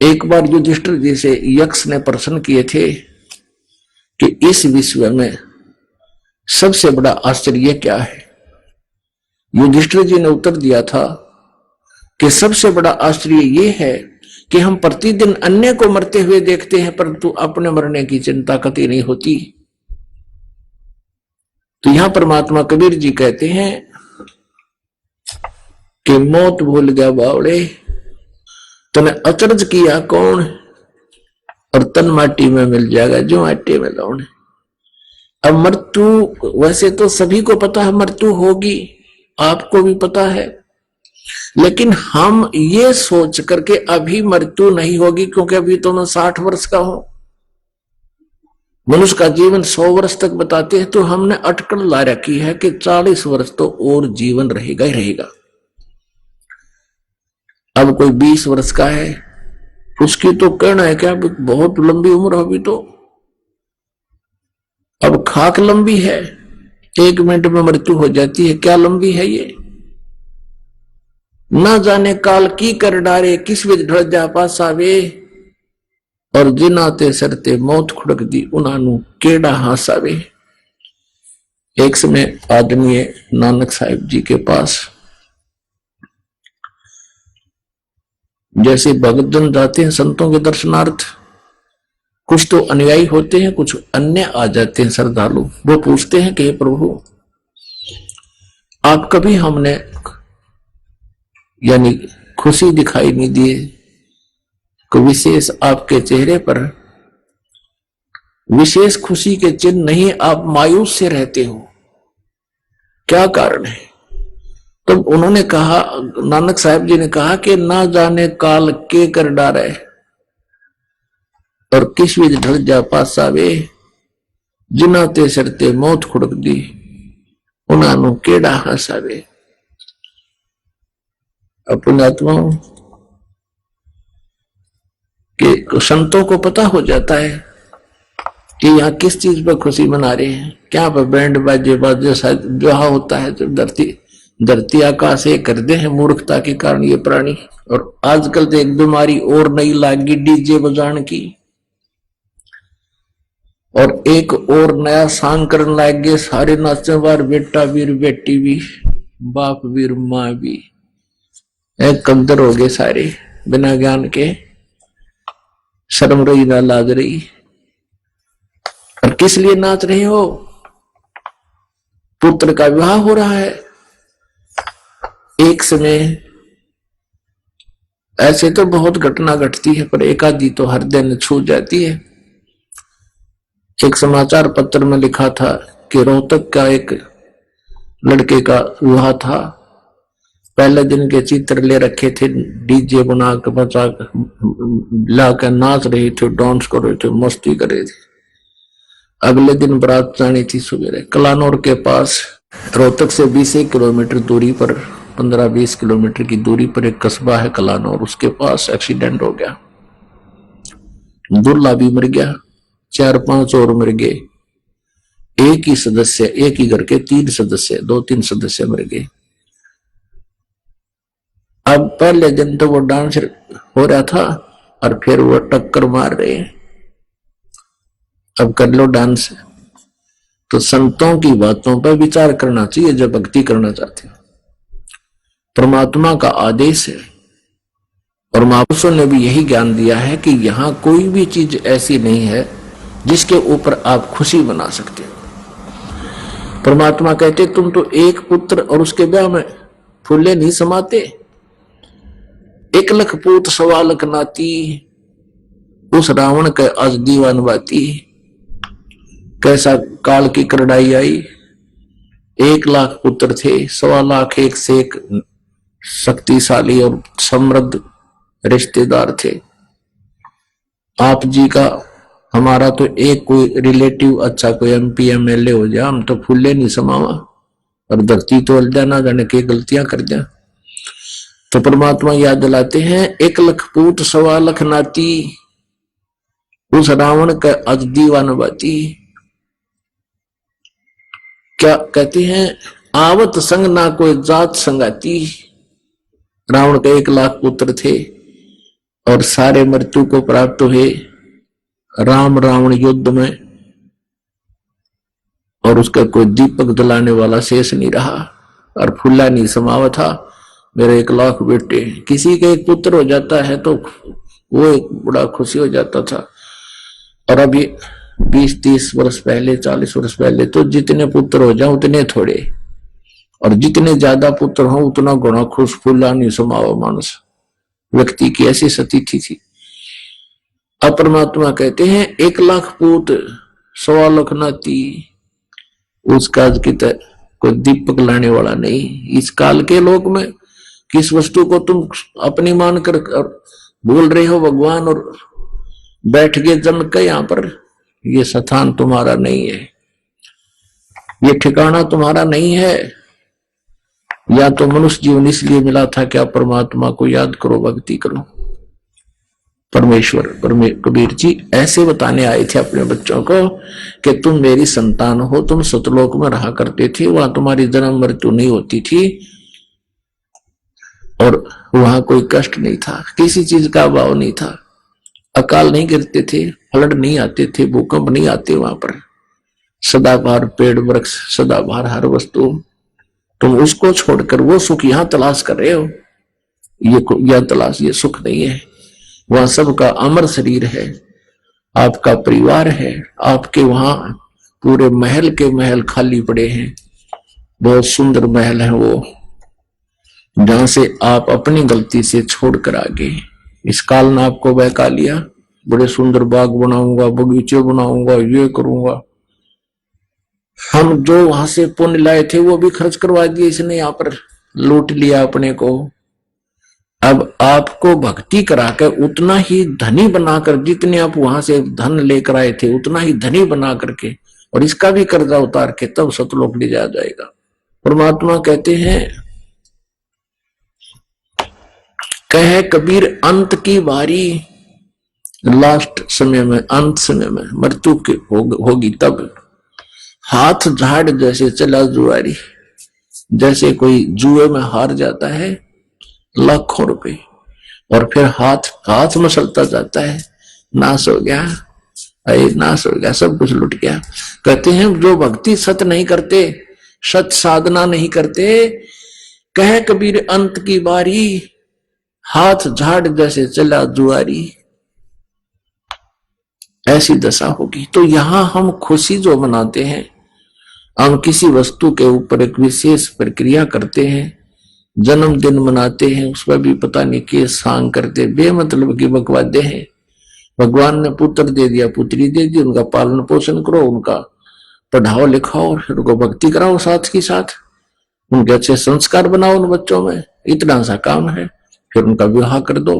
एक बार युधिष्ठिर जी से यक्ष ने प्रश्न किए थे कि इस विश्व में सबसे बड़ा आश्चर्य क्या है? युधिष्ठिर जी ने उत्तर दिया था कि सबसे बड़ा आश्चर्य ये है कि हम प्रतिदिन अन्य को मरते हुए देखते हैं परंतु अपने मरने की चिंता कभी नहीं होती। तो यहां परमात्मा कबीर जी कहते हैं कि मौत भूल गया बावड़े, तने अचरज किया कौन, और तन माटी में मिल जाएगा जो आटे में लौन। अब मृत्यु वैसे तो सभी को पता है मृत्यु होगी, आपको भी पता है, लेकिन हम ये सोच करके अभी मृत्यु नहीं होगी क्योंकि अभी तो मैं 60 वर्ष का हूं, मनुष्य का जीवन 100 वर्ष तक बताते हैं, तो हमने अटकल ला रखी है कि 40 वर्ष तो और जीवन रहेगा ही रहेगा। अब कोई 20 वर्ष का है, उसकी तो कहना है क्या बहुत लंबी उम्र होगी। तो अब खाक लंबी है, 1 मिनट में मृत्यु हो जाती है, क्या लंबी है ये? ना जाने काल की कर डारे किस विध ढल जा पासावे, और जिनाते सरते मौत खुड़क दी उन्हानू केड़ा हासावे। एक समय आदमी नानक साहिब जी के पास जैसे भगतजन जाते हैं संतों के दर्शनार्थ, कुछ तो अनुयायी होते हैं, कुछ अन्य आ जाते हैं श्रद्धालु। वो पूछते हैं कि प्रभु आप कभी हमने यानी खुशी दिखाई नहीं दिए, कोई विशेष आपके चेहरे पर विशेष खुशी के चिन्ह नहीं, आप मायूस से रहते हो, क्या कारण है? तो उन्होंने कहा, नानक साहब जी ने कहा कि ना जाने काल के कर डारे और किस विध ढल जा पासा वे, जिना ते सरते मौत खुड़क दी उन्होंने केड़ा हसावे। अपने आत्माओं के संतों को पता हो जाता है कि यहाँ किस चीज पर खुशी मना रहे हैं, क्या पर बैंड बाजे बाजे ब्याह होता है तो धरती आकाश एक कर दे हैं मूर्खता के कारण ये प्राणी। और आजकल तो एक बीमारी और नई लागी डीजे बजाने की, और एक और नया सांग करने लग गए सारे नाचे बार, बेटा वीर बेटी भी, बाप वीर माँ भी, एक कंदर हो गए सारे बिना ज्ञान के, शर्म रही ना लाज रही। और किस लिए नाच रहे हो? पुत्र का विवाह हो रहा है। एक समय ऐसे तो बहुत घटना घटती है, पर एक आधी तो हर दिन छू जाती है। एक समाचार पत्र में लिखा था कि रोहतक का एक लड़के का विवाह था। पहले दिन के चित्र ले रखे थे, डीजे बना के बचा लाकर नाच रहे थे, डांस कर रहे थे, मस्ती कर रहे थे। अगले दिन बारात जानी थी सवेरे। कलानौर के पास रोहतक से 20 किलोमीटर दूरी पर, 15-20 किलोमीटर की दूरी पर एक कस्बा है कलानौर, उसके पास एक्सीडेंट हो गया। दूल्हा भी मर गया, 4-5 और मर गए। एक ही सदस्य, एक ही घर के 3 सदस्य, 2-3 सदस्य मर गए। अब पहले दिन तो वो डांस हो रहा था और फिर वो टक्कर मार रहे हैं, अब कर लो डांस। तो संतों की बातों पर विचार करना चाहिए जब भक्ति करना चाहते हो। परमात्मा का आदेश है और महापुरुषों ने भी यही ज्ञान दिया है कि यहां कोई भी चीज ऐसी नहीं है जिसके ऊपर आप खुशी बना सकते हो। परमात्मा कहते तुम तो एक पुत्र और उसके ब्याह में फूले नहीं समाते, 1 लाख पूत 1.25 लाख नाती, उस रावण के आज दीवान बाती। कैसा काल की करड़ाई आई, 1 लाख पुत्र थे, 1.25 लाख एक से एक शक्तिशाली और समृद्ध रिश्तेदार थे। आप जी का हमारा तो एक कोई रिलेटिव अच्छा कोई MP MLA हो जाए, हम तो फूले नहीं समावा और धरती तो अलजा ना जाने के गलतियां कर दिया। तो परमात्मा याद दिलाते हैं 1 लाख पूत 1.25 लाख नाती, उस रावण का आज दीवान बाती। क्या कहते हैं, आवत संग ना कोई जात संगाती। रावण के 1 लाख पुत्र थे और सारे मृत्यु को प्राप्त हुए राम रावण युद्ध में, और उसका कोई दीपक जलाने वाला शेष नहीं रहा और फूला नहीं समावा था। मेरे 1 लाख बेटे, किसी का एक पुत्र हो जाता है तो वो एक बड़ा खुशी हो जाता था। और अभी 20-30 वर्ष पहले, 40 वर्ष पहले तो जितने पुत्र हो जाए उतने थोड़े, और जितने ज्यादा पुत्र हो उतना गुणा खुश फूला नहीं समावा मानस। व्यक्ति की ऐसी स्थिति थी। अब परमात्मा कहते हैं 1 लाख पूत 1.25 लाख नाती, उस काज की कोई दीपक लाने वाला नहीं। इस काल के लोक में किस वस्तु को तुम अपनी मानकर बोल रहे हो भगवान, और बैठ गए जम के यहां पर, ये स्थान तुम्हारा नहीं है, ये ठिकाना तुम्हारा नहीं है। या तो मनुष्य जीवन इसलिए मिला था कि आप परमात्मा को याद करो, भक्ति करो। परमेश्वर कबीर जी ऐसे बताने आए थे अपने बच्चों को कि तुम मेरी संतान हो, तुम सतलोक में रहा करते थे, वहां तुम्हारी जन्म मृत्यु नहीं होती थी और वहां कोई कष्ट नहीं था, किसी चीज का अभाव नहीं था, अकाल नहीं गिरते थे, फ्लड नहीं आते थे, भूकंप नहीं आते वहां पर, सदाबहार पेड़ वृक्ष, सदाबहार हर वस्तु। तुम उसको छोड़कर वो सुख यहां तलाश कर रहे हो, यह तलाश, ये सुख नहीं है। वहां सबका अमर शरीर है, आपका परिवार है, आपके वहां पूरे महल के महल खाली पड़े हैं, बहुत सुंदर महल है वो, जहां से आप अपनी गलती से छोड़कर आगे। इस काल ने आपको बहका लिया, बड़े सुंदर बाग बनाऊंगा, बगीचे बनाऊंगा, ये करूंगा। हम जो वहां से पुण्य लाए थे वो भी खर्च करवा दिए इसने, यहाँ पर लूट लिया अपने को। अब आपको भक्ति कराकर उतना ही धनी बनाकर, जितने आप वहां से धन लेकर आए थे उतना ही धनी बना करके और इसका भी कर्जा उतार के तब सतलोक ले जाया जाएगा। परमात्मा कहते हैं, कहे कबीर अंत की बारी, लास्ट समय में, अंत समय में मृत्यु की होगी तब हाथ झाड़ जैसे चला जुआरी। जैसे कोई जुए में हार जाता है लाखों रुपए और फिर हाथ मसलता जाता है, नाश हो गया, अरे नाश हो गया, सब कुछ लुट गया। कहते हैं जो भक्ति सत नहीं करते, सत साधना नहीं करते, कहे कबीर अंत की बारी, हाथ झाड़ जैसे चला जुआरी, ऐसी दशा होगी। तो यहां हम खुशी जो मनाते हैं, हम किसी वस्तु के ऊपर एक विशेष प्रक्रिया करते हैं, जन्मदिन मनाते हैं, उस पर भी पता नहीं के सांग करते, बेमतलब की बकवादे हैं। भगवान ने पुत्र दे दिया, पुत्री दे दी, उनका पालन पोषण करो, उनका पढ़ाओ लिखाओ और फिर उनको भक्ति कराओ, साथ के साथ उनके अच्छे संस्कार बनाओ उन बच्चों में, इतना सा काम है। फिर उनका विवाह कर दो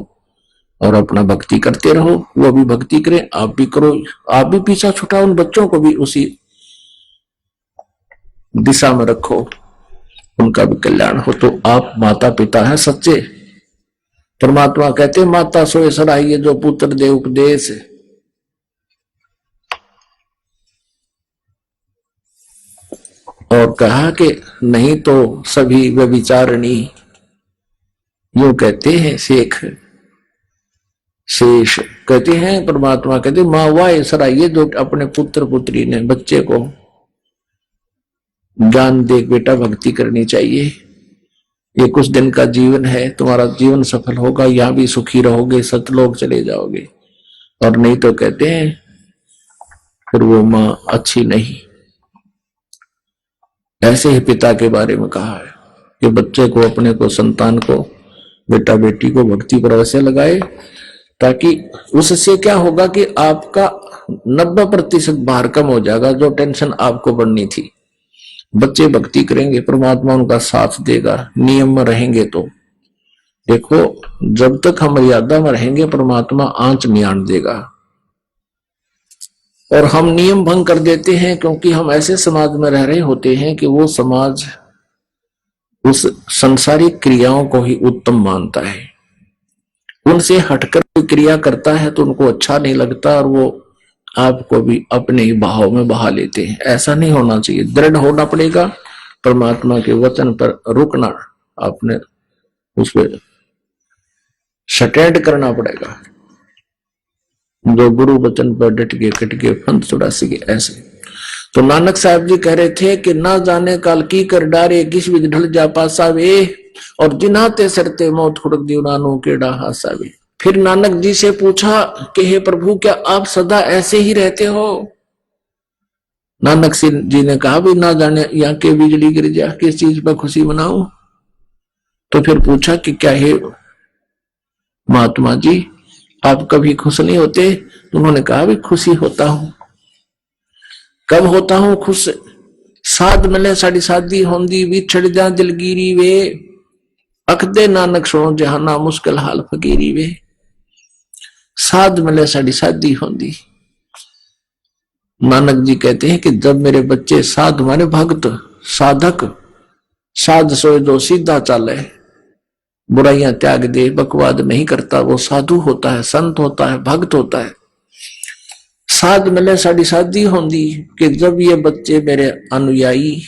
और अपना भक्ति करते रहो, वो भी भक्ति करें, आप भी करो, आप भी पीछा छुटाओ, उन बच्चों को भी उसी दिशा में रखो, उनका भी कल्याण हो। तो आप माता पिता हैं सच्चे। परमात्मा कहते माता सोए सराइए जो पुत्र दे उपदेश। और कहा कि नहीं तो सभी व्यभिचारिणी, यूं कहते हैं शेष कहते हैं, परमात्मा कहते माँ वाह सराइए जो अपने पुत्र पुत्री ने, बच्चे को ज्ञान दे, बेटा भक्ति करनी चाहिए, ये कुछ दिन का जीवन है, तुम्हारा जीवन सफल होगा, यहां भी सुखी रहोगे, सतलोक चले जाओगे। और नहीं तो कहते हैं फिर वो मां अच्छी नहीं। ऐसे ही पिता के बारे में कहा है कि बच्चे को, अपने को, संतान को, बेटा बेटी को भक्ति पर अवश्य लगाए, ताकि उससे क्या होगा कि आपका 90% भार कम हो जाएगा, जो टेंशन आपको बढ़नी थी। बच्चे भक्ति करेंगे, परमात्मा उनका साथ देगा, नियम में रहेंगे। तो देखो जब तक हम मर्यादा में रहेंगे परमात्मा आंच नहीं आने देगा। और हम नियम भंग कर देते हैं क्योंकि हम ऐसे समाज में रह रहे होते हैं कि वो समाज उस संसारिक क्रियाओं को ही उत्तम मानता है, उनसे हटकर कोई क्रिया करता है तो उनको अच्छा नहीं लगता और वो आपको भी अपने ही बहाव में बहा लेते हैं। ऐसा नहीं होना चाहिए, दृढ़ होना पड़ेगा, परमात्मा के वचन पर रुकना, आपने उस पर स्टैंड करना पड़ेगा। जो गुरु वचन पर डट के कट के फंद चौरासी के ऐसे। तो नानक साहब जी कह रहे थे कि ना जाने काल की कर डारे, किस विध ढल जा पासा वे, और जिनाते सरते मौत खुड़क दीवानों केड़ा हासा वे। फिर नानक जी से पूछा कि हे प्रभु क्या आप सदा ऐसे ही रहते हो? नानक सिंह जी ने कहा भी ना जाने यहाँ के बिजली गिर जा, किस चीज पर खुशी मनाऊं? तो फिर पूछा कि क्या है महात्मा जी आप कभी खुश नहीं होते? तो उन्होंने कहा भी खुशी होता हूं। कब होता हूं खुश? साध मिले साड़ी शादी होंदी, बिछड़ जा दिलगिरी वे, अखदे नानक सुनो जहाना मुश्किल हाल फकीरी वे। साध मिले साड़ी शादी होंदी। नानक जी कहते हैं कि जब मेरे बच्चे साध माने भक्त साधक, साध सोए जो सीधा चाले, बुराइयां त्याग दे, बकवाद नहीं करता, वो साधु होता है, संत होता है, भक्त होता है। साध मिले साड़ी शादी होंदी कि जब ये बच्चे मेरे अनुयायी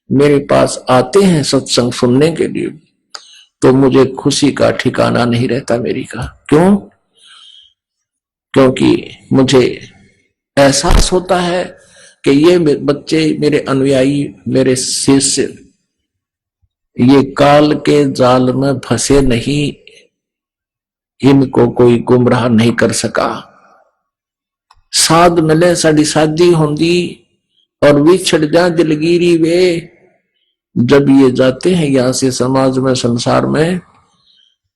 मेरे पास आते हैं सत्संग सुनने के लिए तो मुझे खुशी का ठिकाना नहीं रहता मेरी का। क्यों? क्योंकि मुझे एहसास होता है कि ये बच्चे मेरे अनुयायी, मेरे शिष्य, ये काल के जाल में फंसे नहीं, इनको कोई गुमराह नहीं कर सका। साध मिले साड़ी शादी होंदी और विछड़ जा दिलगिरी वे, जब ये जाते हैं यहाँ से समाज में, संसार में,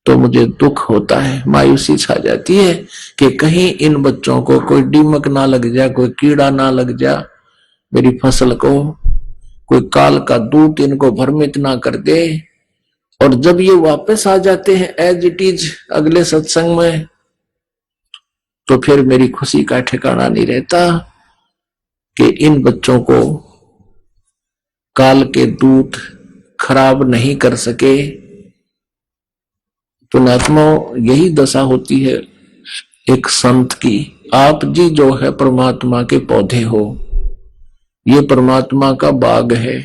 तो मुझे दुख होता है, मायूसी छा जाती है कि कहीं इन बच्चों को कोई दीमक ना लग जाए, कोई कीड़ा ना लग जाए मेरी फसल को, कोई काल का दूत इनको भ्रमित ना कर दे। और जब ये वापस आ जाते हैं एज इट इज अगले सत्संग में, तो फिर मेरी खुशी का ठिकाना नहीं रहता कि इन बच्चों को काल के दूत खराब नहीं कर सके। पुण्यात्माओं, यही दशा होती है एक संत की। आप जी जो है परमात्मा के पौधे हो, ये परमात्मा का बाग है,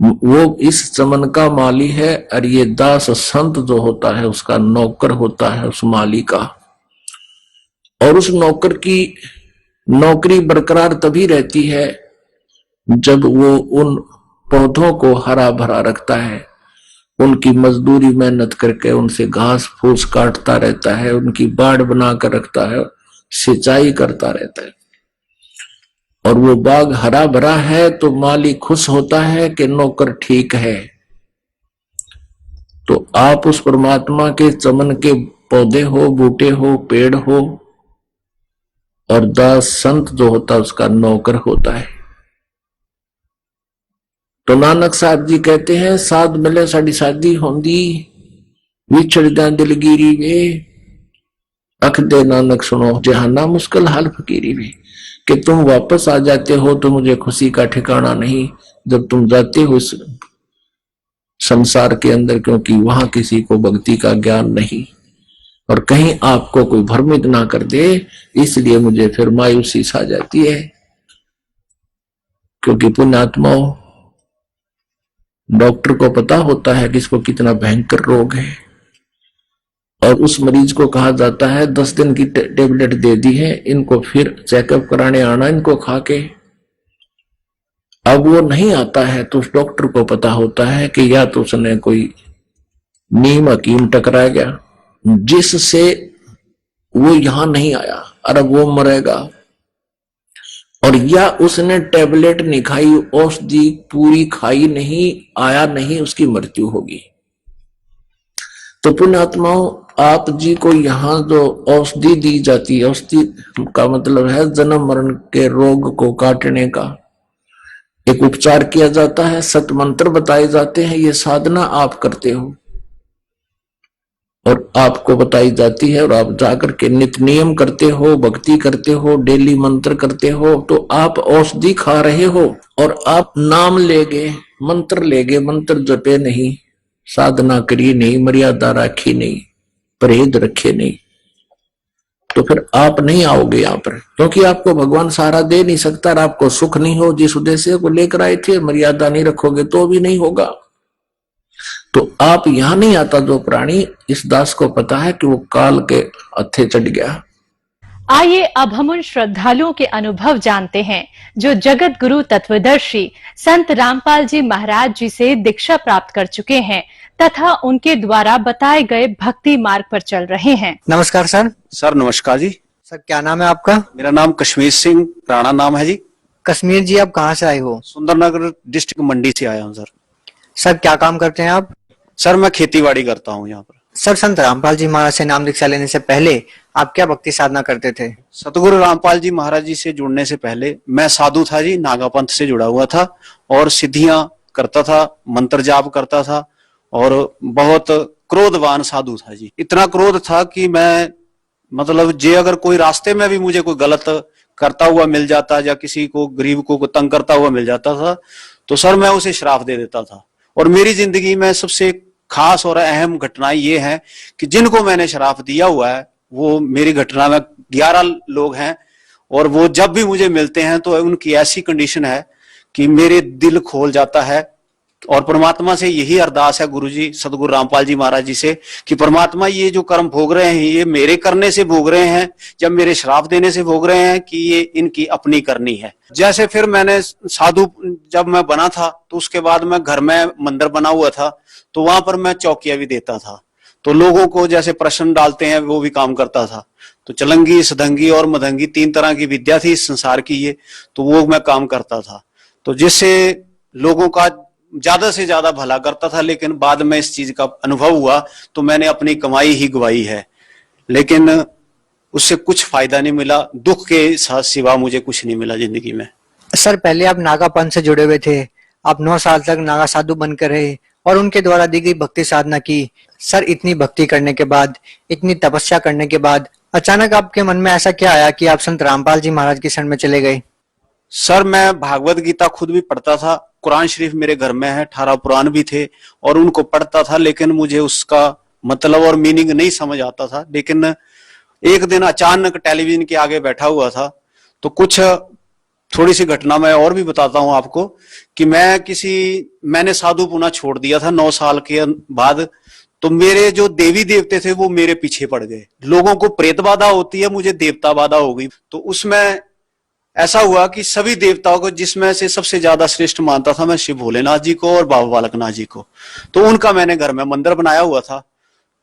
वो इस चमन का माली है, और ये दास संत जो होता है उसका नौकर होता है उस माली का। और उस नौकर की नौकरी बरकरार तभी रहती है जब वो उन पौधों को हरा भरा रखता है, उनकी मजदूरी मेहनत करके उनसे घास फूस काटता रहता है, उनकी बाड़ बनाकर रखता है, सिंचाई करता रहता है, और वो बाग हरा भरा है तो माली खुश होता है कि नौकर ठीक है। तो आप उस परमात्मा के चमन के पौधे हो, बूटे हो, पेड़ हो, और दास संत जो होता है उसका नौकर होता है। तो नानक साहब जी कहते हैं, साध मिले साड़ी शादी होंदी, विछड़ जा दिलगिरी वे, अख दे नानक सुनो जहाना मुश्किल हाल फकीरी वे। कि तुम वापस आ जाते हो तो मुझे खुशी का ठिकाना नहीं, जब तुम जाते हो इस संसार के अंदर, क्योंकि वहां किसी को भक्ति का ज्ञान नहीं, और कहीं आपको कोई भ्रमित ना कर दे, इसलिए मुझे फिर मायूसी छा जाती है। क्योंकि पुण्यात्माओं, डॉक्टर को पता होता है कि इसको कितना भयंकर रोग है, और उस मरीज को कहा जाता है 10 दिन की टेबलेट दे दी है, इनको फिर चेकअप कराने आना, इनको खा के। अब वो नहीं आता है तो उस डॉक्टर को पता होता है कि या तो उसने कोई नीम हकीम टकरा गया जिससे वो यहां नहीं आया, और अब वो मरेगा, और या उसने टेबलेट नहीं खाई, औषधि पूरी खाई नहीं, आया नहीं, उसकी मृत्यु होगी। तो पुण्यात्माओं, आप जी को यहाँ जो औषधि दी जाती है, औषधि का मतलब है जन्म मरण के रोग को काटने का एक उपचार किया जाता है, सत मंत्र बताए जाते हैं, ये साधना आप करते हो और आपको बताई जाती है, और आप जाकर के नित्य नियम करते हो, भक्ति करते हो, डेली मंत्र करते हो, तो आप औषधि खा रहे हो, और आप नाम लेगे, मंत्र लेगे, मंत्र जपे नहीं, साधना करी नहीं, मर्यादा रखी नहीं, परहेज रखे नहीं, तो फिर आप नहीं आओगे यहाँ पर, क्योंकि आपको भगवान सहारा दे नहीं सकता, और आपको सुख नहीं हो जिस उद्देश्य को लेकर आए थे, मर्यादा नहीं रखोगे तो भी नहीं होगा। तो आप यहां नहीं आता जो प्राणी, इस दास को पता है कि वो काल के हत्थे चढ़ गया। आइए अब हम उन श्रद्धालुओं के अनुभव जानते हैं जो जगत गुरु तत्वदर्शी संत रामपाल जी महाराज जी से दीक्षा प्राप्त कर चुके हैं तथा उनके द्वारा बताए गए भक्ति मार्ग पर चल रहे हैं। नमस्कार सर। सर नमस्कार जी। सर क्या नाम है आपका? मेरा नाम कश्मीर सिंह राणा नाम है जी। कश्मीर जी, आप कहाँ से आए हो? सुंदरनगर डिस्ट्रिक्ट मंडी से आया हूँ सर। सर क्या काम करते हैं आप? सर मैं खेती बाड़ी करता हूँ यहाँ पर। सर संत रामपाल जी महाराज से नाम दीक्षा लेने से पहले आप क्या भक्ति साधना करते थे? सतगुरु रामपाल जी महाराज जी से जुड़ने से पहले मैं साधु था जी, नागा पंथ से जुड़ा हुआ था और सिद्धियां करता था, मंत्र जाप करता था और बहुत क्रोधवान साधु था जी। इतना क्रोध था कि मैं मतलब जे अगर कोई रास्ते में भी मुझे कोई गलत करता हुआ मिल जाता या किसी को गरीब को तंग करता हुआ मिल जाता था तो सर मैं उसे श्राप दे देता था। और मेरी जिंदगी में सबसे खास और अहम घटना ये है कि जिनको मैंने श्राप दिया हुआ है वो मेरी घटना में 11 लोग हैं और वो जब भी मुझे मिलते हैं तो उनकी ऐसी कंडीशन है कि मेरे दिल खोल जाता है। और परमात्मा से यही अरदास है गुरुजी सतगुरु रामपाल जी महाराज जी से कि परमात्मा ये जो कर्म भोग रहे हैं ये मेरे करने से भोग रहे हैं जब मेरे श्राप देने से भोग रहे हैं कि ये इनकी अपनी करनी है। जैसे फिर मैंने साधु जब मैं बना था तो उसके बाद मैं घर में मंदिर बना हुआ था तो वहां पर मैं चौकिया भी देता था, तो लोगों को जैसे प्रश्न डालते हैं वो भी काम करता था। तो चलंगी, सदंगी और मदंगी 3 तरह की विद्या थी इस संसार की ये, तो वो मैं काम करता था। तो जिससे लोगों का ज्यादा से ज्यादा भला करता था, लेकिन बाद में इस चीज का अनुभव हुआ तो मैंने अपनी कमाई ही गवाई है, लेकिन उससे कुछ फायदा नहीं मिला। दुख के साथ सिवा मुझे कुछ नहीं मिला जिंदगी में। सर पहले आप नागा पंथ से जुड़े हुए थे, आप 9 साल तक नागा साधु बनकर रहे और उनके द्वारा दी गई भक्ति साधना की। सर इतनी भक्ति करने के बाद, इतनी तपस्या करने के बाद अचानक आपके मन में ऐसा क्या आया कि आप संत रामपाल जी महाराज की शरण में चले गए? सर मैं भागवत गीता खुद भी पढ़ता था, कुरान शरीफ मेरे घर में है, 18 पुराण भी थे और उनको पढ़ता था, लेकिन मुझे उसका मतलब और मीनिंग नहीं समझ आता था। लेकिन एक दिन अचानक टेलीविजन के आगे बैठा हुआ था तो कुछ थोड़ी सी घटना मैं और भी बताता हूं आपको कि मैंने साधु पुना छोड़ दिया था 9 साल के बाद। तो मेरे जो देवी देवते थे वो मेरे पीछे पड़ गए। लोगों को प्रेत बाधा होती है, मुझे देवता बाधा हो गई। तो उसमें ऐसा हुआ कि सभी देवताओं को, जिसमें से सबसे ज्यादा श्रेष्ठ मानता था मैं शिव भोलेनाथ जी को और बाबा बालकनाथ जी को, तो उनका मैंने घर में मंदिर बनाया हुआ था।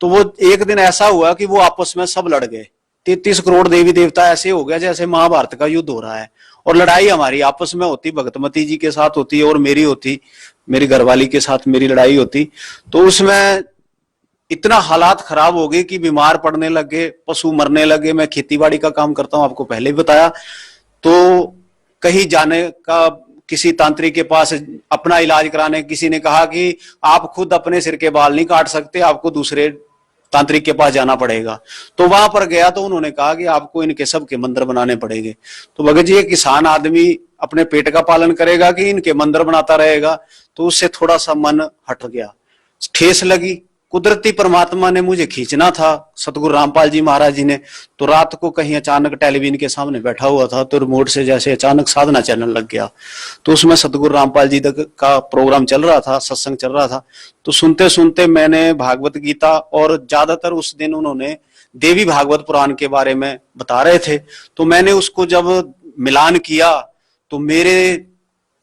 तो वो एक दिन ऐसा हुआ कि वो आपस में सब लड़ गए। 33 करोड़ देवी देवता ऐसे हो गया जैसे महाभारत का युद्ध हो रहा है, और लड़ाई हमारी आपस में होती, भगतमती जी के साथ होती और मेरी होती, मेरी घरवाली के साथ मेरी लड़ाई होती। तो उसमें इतना हालात खराब हो गए कि बीमार पड़ने लगे, पशु मरने लगे। मैं खेतीबाड़ी का काम करता हूं, आपको पहले भी बताया। तो कहीं जाने का, किसी तांत्रिक के पास अपना इलाज कराने, किसी ने कहा कि आप खुद अपने सिर के बाल नहीं काट सकते, आपको दूसरे तांत्रिक के पास जाना पड़ेगा। तो वहां पर गया तो उन्होंने कहा कि आपको इनके सब के मंदिर बनाने पड़ेंगे। तो भगत जी, एक किसान आदमी अपने पेट का पालन करेगा कि इनके मंदिर बनाता रहेगा? तो उससे थोड़ा सा मन हट गया, ठेस लगी। कुदरती परमात्मा ने मुझे खींचना था, सतगुरु रामपाल जी महाराज जी ने। तो रात को कहीं अचानक टेलीविजन के सामने बैठा हुआ था तो रिमोट से जैसे अचानक साधना चलने लग गया। तो उसमें सतगुरु रामपाल जी का प्रोग्राम चल रहा था, सत्संग चल रहा था। तो सुनते सुनते मैंने भागवत गीता, और ज्यादातर उस दिन उन्होंने देवी भागवत पुराण के बारे में बता रहे थे, तो मैंने उसको जब मिलान किया तो मेरे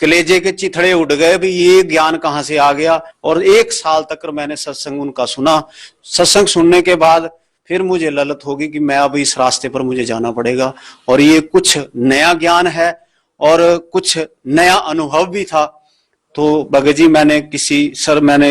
कलेजे के चिथड़े उड़ गए भी, ये ज्ञान कहां से आ गया। और 1 साल तक मैंने सत्संग उनका सुना। सत्संग सुनने के बाद फिर मुझे ललत होगी कि मैं अब इस रास्ते पर मुझे जाना पड़ेगा, और ये कुछ नया ज्ञान है और कुछ नया अनुभव भी था। तो भगत जी, मैंने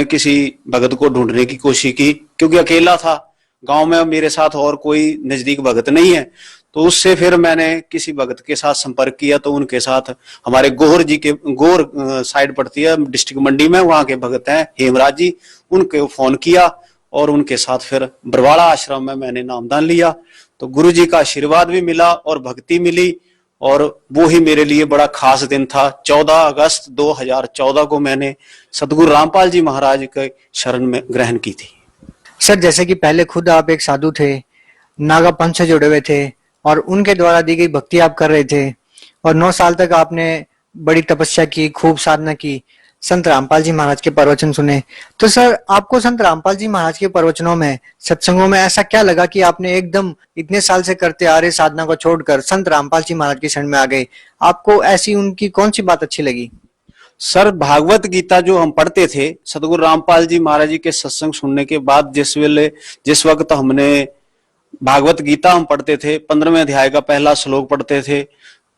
किसी भगत को ढूंढने की कोशिश की, क्योंकि अकेला था, गांव में मेरे साथ और कोई नजदीक भगत नहीं है। तो उससे फिर मैंने किसी भगत के साथ संपर्क किया, तो उनके साथ हमारे गोहर जी के, गोहर साइड पड़ती है डिस्ट्रिक्ट मंडी में, वहां के भगत हैं हेमराज जी, उनको फोन किया और उनके साथ फिर बरवाड़ा आश्रम में मैंने नामदान लिया। तो गुरु जी का आशीर्वाद भी मिला और भक्ति मिली, और वो ही मेरे लिए बड़ा खास दिन था। 14 अगस्त 2014 को मैंने सतगुरु रामपाल जी महाराज के शरण में ग्रहण की थी। सर जैसे कि पहले खुद आप एक साधु थे, नागा पंथ से जुड़े हुए थे और उनके द्वारा दी गई भक्ति आप कर रहे थे, और 9 साल तक आपने बड़ी तपस्या की, खूब साधना की, संत रामपाल जी महाराज के प्रवचन सुने। तो सर आपको संत रामपाल जी महाराज के प्रवचनों में, सत्संगों में ऐसा क्या लगा कि आपने एकदम इतने साल से करते आ रहे साधना को छोड़कर संत रामपाल जी महाराज की शरण में आ गए? आपको ऐसी उनकी कौन सी बात अच्छी लगी? सर भागवत गीता जो हम पढ़ते थे, सतगुरु रामपाल जी महाराज जी के सत्संग सुनने के बाद, जिस वक्त हमने भागवत गीता हम पढ़ते थे, 15वें अध्याय का पहला श्लोक पढ़ते थे,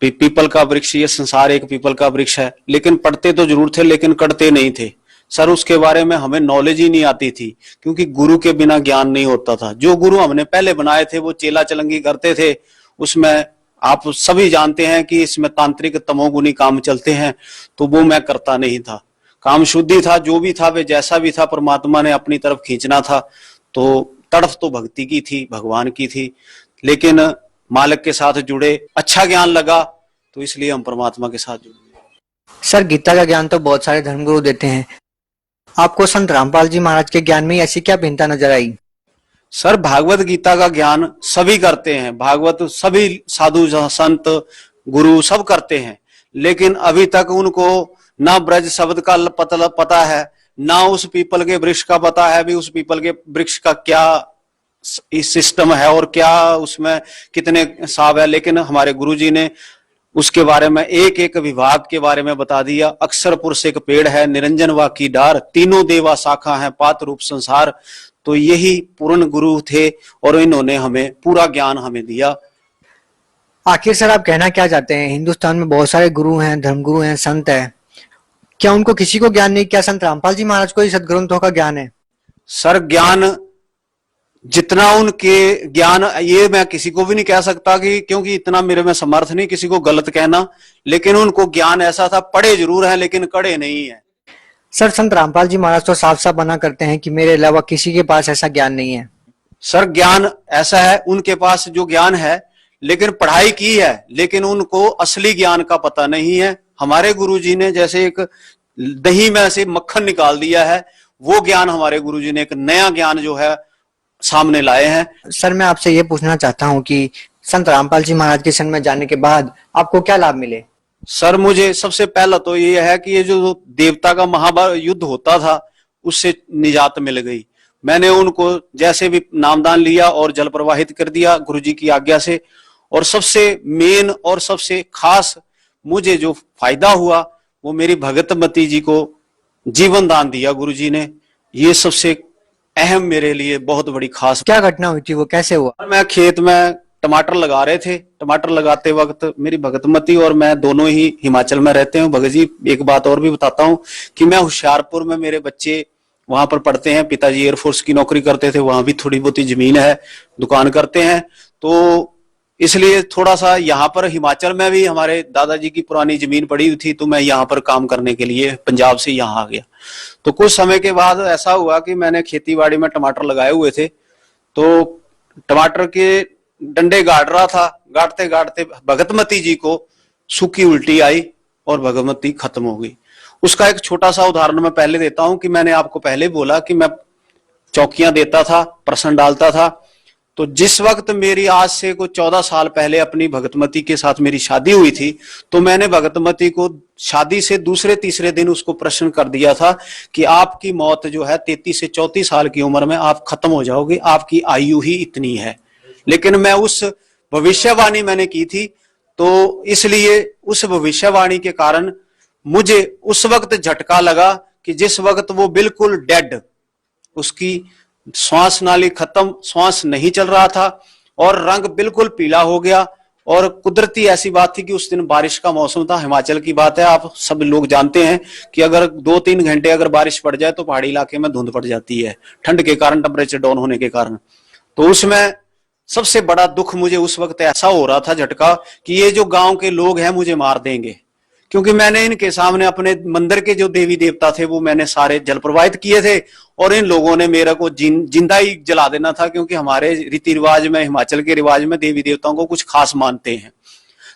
पीपल का वृक्ष, ये संसार एक पीपल का वृक्ष है। लेकिन पढ़ते तो जरूर थे, लेकिन करते नहीं थे। सर उसके बारे में हमें नॉलेज ही नहीं आती थी, क्योंकि गुरु के बिना ज्ञान नहीं होता था। जो गुरु हमने पहले बनाए थे वो चेला चलंगी करते थे, उसमें आप सभी जानते हैं कि इसमें तांत्रिक तमोगुनी काम चलते हैं, तो वो मैं करता नहीं था। काम शुद्धि था, जो भी था वे जैसा भी था, परमात्मा ने अपनी तरफ खींचना था। तो तड़फ तो भक्ति की थी, भगवान की थी, लेकिन मालिक के साथ जुड़े, अच्छा ज्ञान लगा, तो इसलिए हम परमात्मा के साथ जुड़े। सर गीता का ज्ञान तो बहुत सारे धर्मगुरु देते हैं, आपको संत रामपाल जी महाराज के ज्ञान में ऐसी क्या भिन्नता नजर आई? सर भागवत गीता का ज्ञान सभी करते हैं, भागवत सभी साधु संत गुरु सब करते हैं, लेकिन अभी तक उनको ना ब्रज शब्द का पता है, ना उस पीपल के वृक्ष का पता है भी उस पीपल के वृक्ष का क्या सिस्टम है और क्या उसमें कितने साव है। लेकिन हमारे गुरुजी ने उसके बारे में एक एक विभाग के बारे में बता दिया। अक्षर पुरुष एक पेड़ है, निरंजन वा की डार, तीनों देवा शाखा है, पात रूप संसार। तो यही पूर्ण गुरु थे और इन्होंने हमें पूरा ज्ञान हमें दिया। आखिर सर आप कहना क्या चाहते हैं? हिंदुस्तान में बहुत सारे गुरु हैं, धर्मगुरु हैं, संत है, क्या उनको किसी को ज्ञान नहीं? क्या संत रामपाल जी महाराज को ही सदग्रंथों का ज्ञान है? सर ज्ञान जितना उनके ज्ञान, ये मैं किसी को भी नहीं कह सकता कि, क्योंकि इतना मेरे में समर्थ नहीं किसी को गलत कहना, लेकिन उनको ज्ञान ऐसा था, पढ़े जरूर है लेकिन कड़े नहीं है। सर संत रामपाल जी महाराज तो साफ साफ मना करते हैं कि मेरे अलावा किसी के पास ऐसा ज्ञान नहीं है। सर ज्ञान ऐसा है, उनके पास जो ज्ञान है, लेकिन पढ़ाई की है, लेकिन उनको असली ज्ञान का पता नहीं है। हमारे गुरुजी ने जैसे एक दही में से मक्खन निकाल दिया है, वो ज्ञान हमारे गुरुजी ने एक नया ज्ञान जो है सामने लाए हैं। सर मैं आपसे ये पूछना चाहता हूँ कि संत रामपाल जी महाराज के सन में जाने के बाद आपको क्या लाभ मिले? सर मुझे सबसे पहला तो ये है कि ये जो देवता का महाभारत युद्ध होता था उससे निजात मिल गई। मैंने उनको जैसे भी नामदान लिया और जल प्रवाहित कर दिया गुरुजी की आज्ञा से। और सबसे मेन और सबसे खास मुझे जो फायदा हुआ वो मेरी भगतमती जी को जीवन दान दिया गुरुजी ने। ये सबसे अहम मेरे लिए बहुत बड़ी खास। क्या घटना हुई थी, वो कैसे हुआ? मैं खेत में टमाटर लगा रहे थे, टमाटर लगाते वक्त मेरी भगतमती और मैं दोनों ही हिमाचल में रहते हैं। भगत जी एक बात और भी बताता हूँ कि मैं होशियारपुर में, मेरे बच्चे वहां पर पढ़ते हैं, पिताजी एयरफोर्स की नौकरी करते थे, वहां भी थोड़ी बहुत जमीन है, दुकान करते हैं, तो इसलिए थोड़ा सा यहाँ पर हिमाचल में भी हमारे दादाजी की पुरानी जमीन पड़ी हुई थी, तो मैं यहाँ पर काम करने के लिए पंजाब से यहाँ आ गया। तो कुछ समय के बाद ऐसा हुआ कि मैंने खेती बाड़ी में टमाटर लगाए हुए थे, तो टमाटर के डंडे गाड़ रहा था, गाड़ते गाड़ते भगतमती जी को सूखी उल्टी आई और भगतमती खत्म हो गई। उसका एक छोटा सा उदाहरण मैं पहले देता हूं कि मैंने आपको पहले बोला कि मैं चौकियां देता था, प्रश्न डालता था। तो जिस वक्त मेरी आज से को 14 साल पहले अपनी भगतमती के साथ मेरी शादी हुई थी, तो मैंने भगतमती को शादी से दूसरे तीसरे दिन उसको प्रश्न कर दिया था कि आपकी मौत जो है 33 से 34 साल की उम्र में आप खत्म हो जाओगे, आपकी आयु ही इतनी है। लेकिन मैं उस भविष्यवाणी मैंने की थी, तो इसलिए उस भविष्यवाणी के कारण मुझे उस वक्त झटका लगा कि जिस वक्त वो बिल्कुल डेड, उसकी श्वास नाली खत्म, श्वास नहीं चल रहा था और रंग बिल्कुल पीला हो गया। और कुदरती ऐसी बात थी कि उस दिन बारिश का मौसम था, हिमाचल की बात है, आप सब लोग जानते हैं कि अगर 2-3 घंटे अगर बारिश पड़ जाए तो पहाड़ी इलाके में धुंध पड़ जाती है ठंड के कारण, टेम्परेचर डाउन होने के कारण। तो उसमें सबसे बड़ा दुख मुझे उस वक्त ऐसा हो रहा था झटका कि ये जो गांव के लोग हैं मुझे मार देंगे, क्योंकि मैंने इनके सामने अपने मंदिर के जो देवी देवता थे वो मैंने सारे जल प्रवाहित किए थे और इन लोगों ने मेरे को जिंदा ही जला देना था, क्योंकि हमारे रीति रिवाज में, हिमाचल के रिवाज में देवी देवताओं को कुछ खास मानते हैं।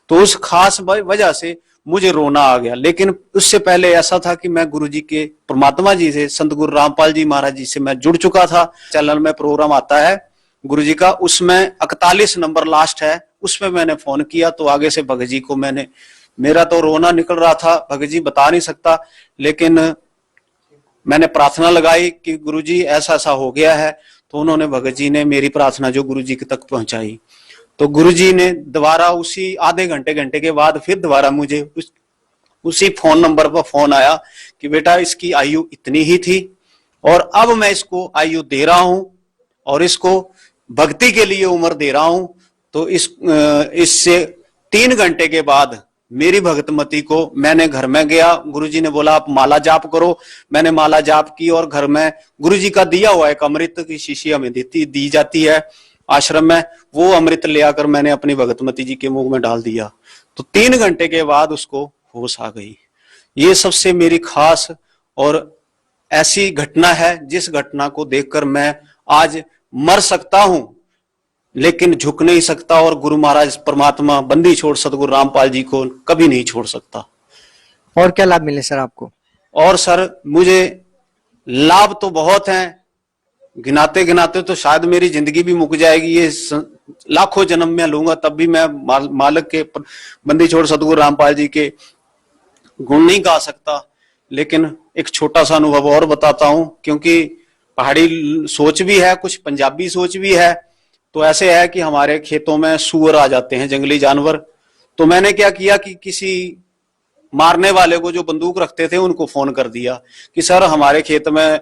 तो उस खास वजह से मुझे रोना आ गया। लेकिन उससे पहले ऐसा था कि मैं गुरु जी के, परमात्मा जी से, संत गुरु रामपाल जी महाराज जी से मैं जुड़ चुका था। चैनल में प्रोग्राम आता है गुरु जी का, उसमें 41 नंबर लास्ट है, उसमें मैंने फोन किया तो आगे से भगत जी को मेरा तो रोना निकल रहा था, भगत जी बता नहीं सकता, लेकिन मैंने प्रार्थना लगाई कि गुरुजी ऐसा ऐसा हो गया है। तो उन्होंने, भगत जी ने मेरी प्रार्थना जो गुरुजी तक पहुंचाई। तो गुरुजी ने दोबारा उसी आधे घंटे के बाद फिर दोबारा मुझे उसी फोन नंबर पर फोन आया कि बेटा इसकी आयु इतनी ही थी और अब मैं इसको आयु दे रहा हूं और इसको भक्ति के लिए उम्र दे रहा हूं। तो इससे 3 घंटे के बाद मेरी भगतमती को मैंने घर में गया, गुरुजी ने बोला आप माला जाप करो। मैंने माला जाप की और घर में गुरुजी का दिया हुआ एक अमृत की शीशी हमें दी जाती है आश्रम में, वो अमृत ले आकर मैंने अपनी भगतमती जी के मुंह में डाल दिया। तो 3 घंटे के बाद उसको होश आ गई। ये सबसे मेरी खास और ऐसी घटना है जिस घटना को देखकर मैं आज मर सकता हूं लेकिन झुक नहीं सकता, और गुरु महाराज परमात्मा बंदी छोड़ सतगुरु रामपाल जी को कभी नहीं छोड़ सकता। और क्या लाभ मिले सर आपको? और सर मुझे लाभ तो बहुत हैं, गिनाते गिनाते तो शायद मेरी जिंदगी भी मुक जाएगी, ये लाखों जन्म में लूंगा तब भी मैं मालिक के बंदी छोड़ सतगुरु रामपाल जी के गुण नहीं गा सकता। लेकिन एक छोटा सा अनुभव और बताता हूं, क्योंकि पहाड़ी सोच भी है, कुछ पंजाबी सोच भी है। तो ऐसे है कि हमारे खेतों में सूअर आ जाते हैं, जंगली जानवर। तो मैंने क्या किया कि किसी मारने वाले को जो बंदूक रखते थे उनको फोन कर दिया कि सर हमारे खेत में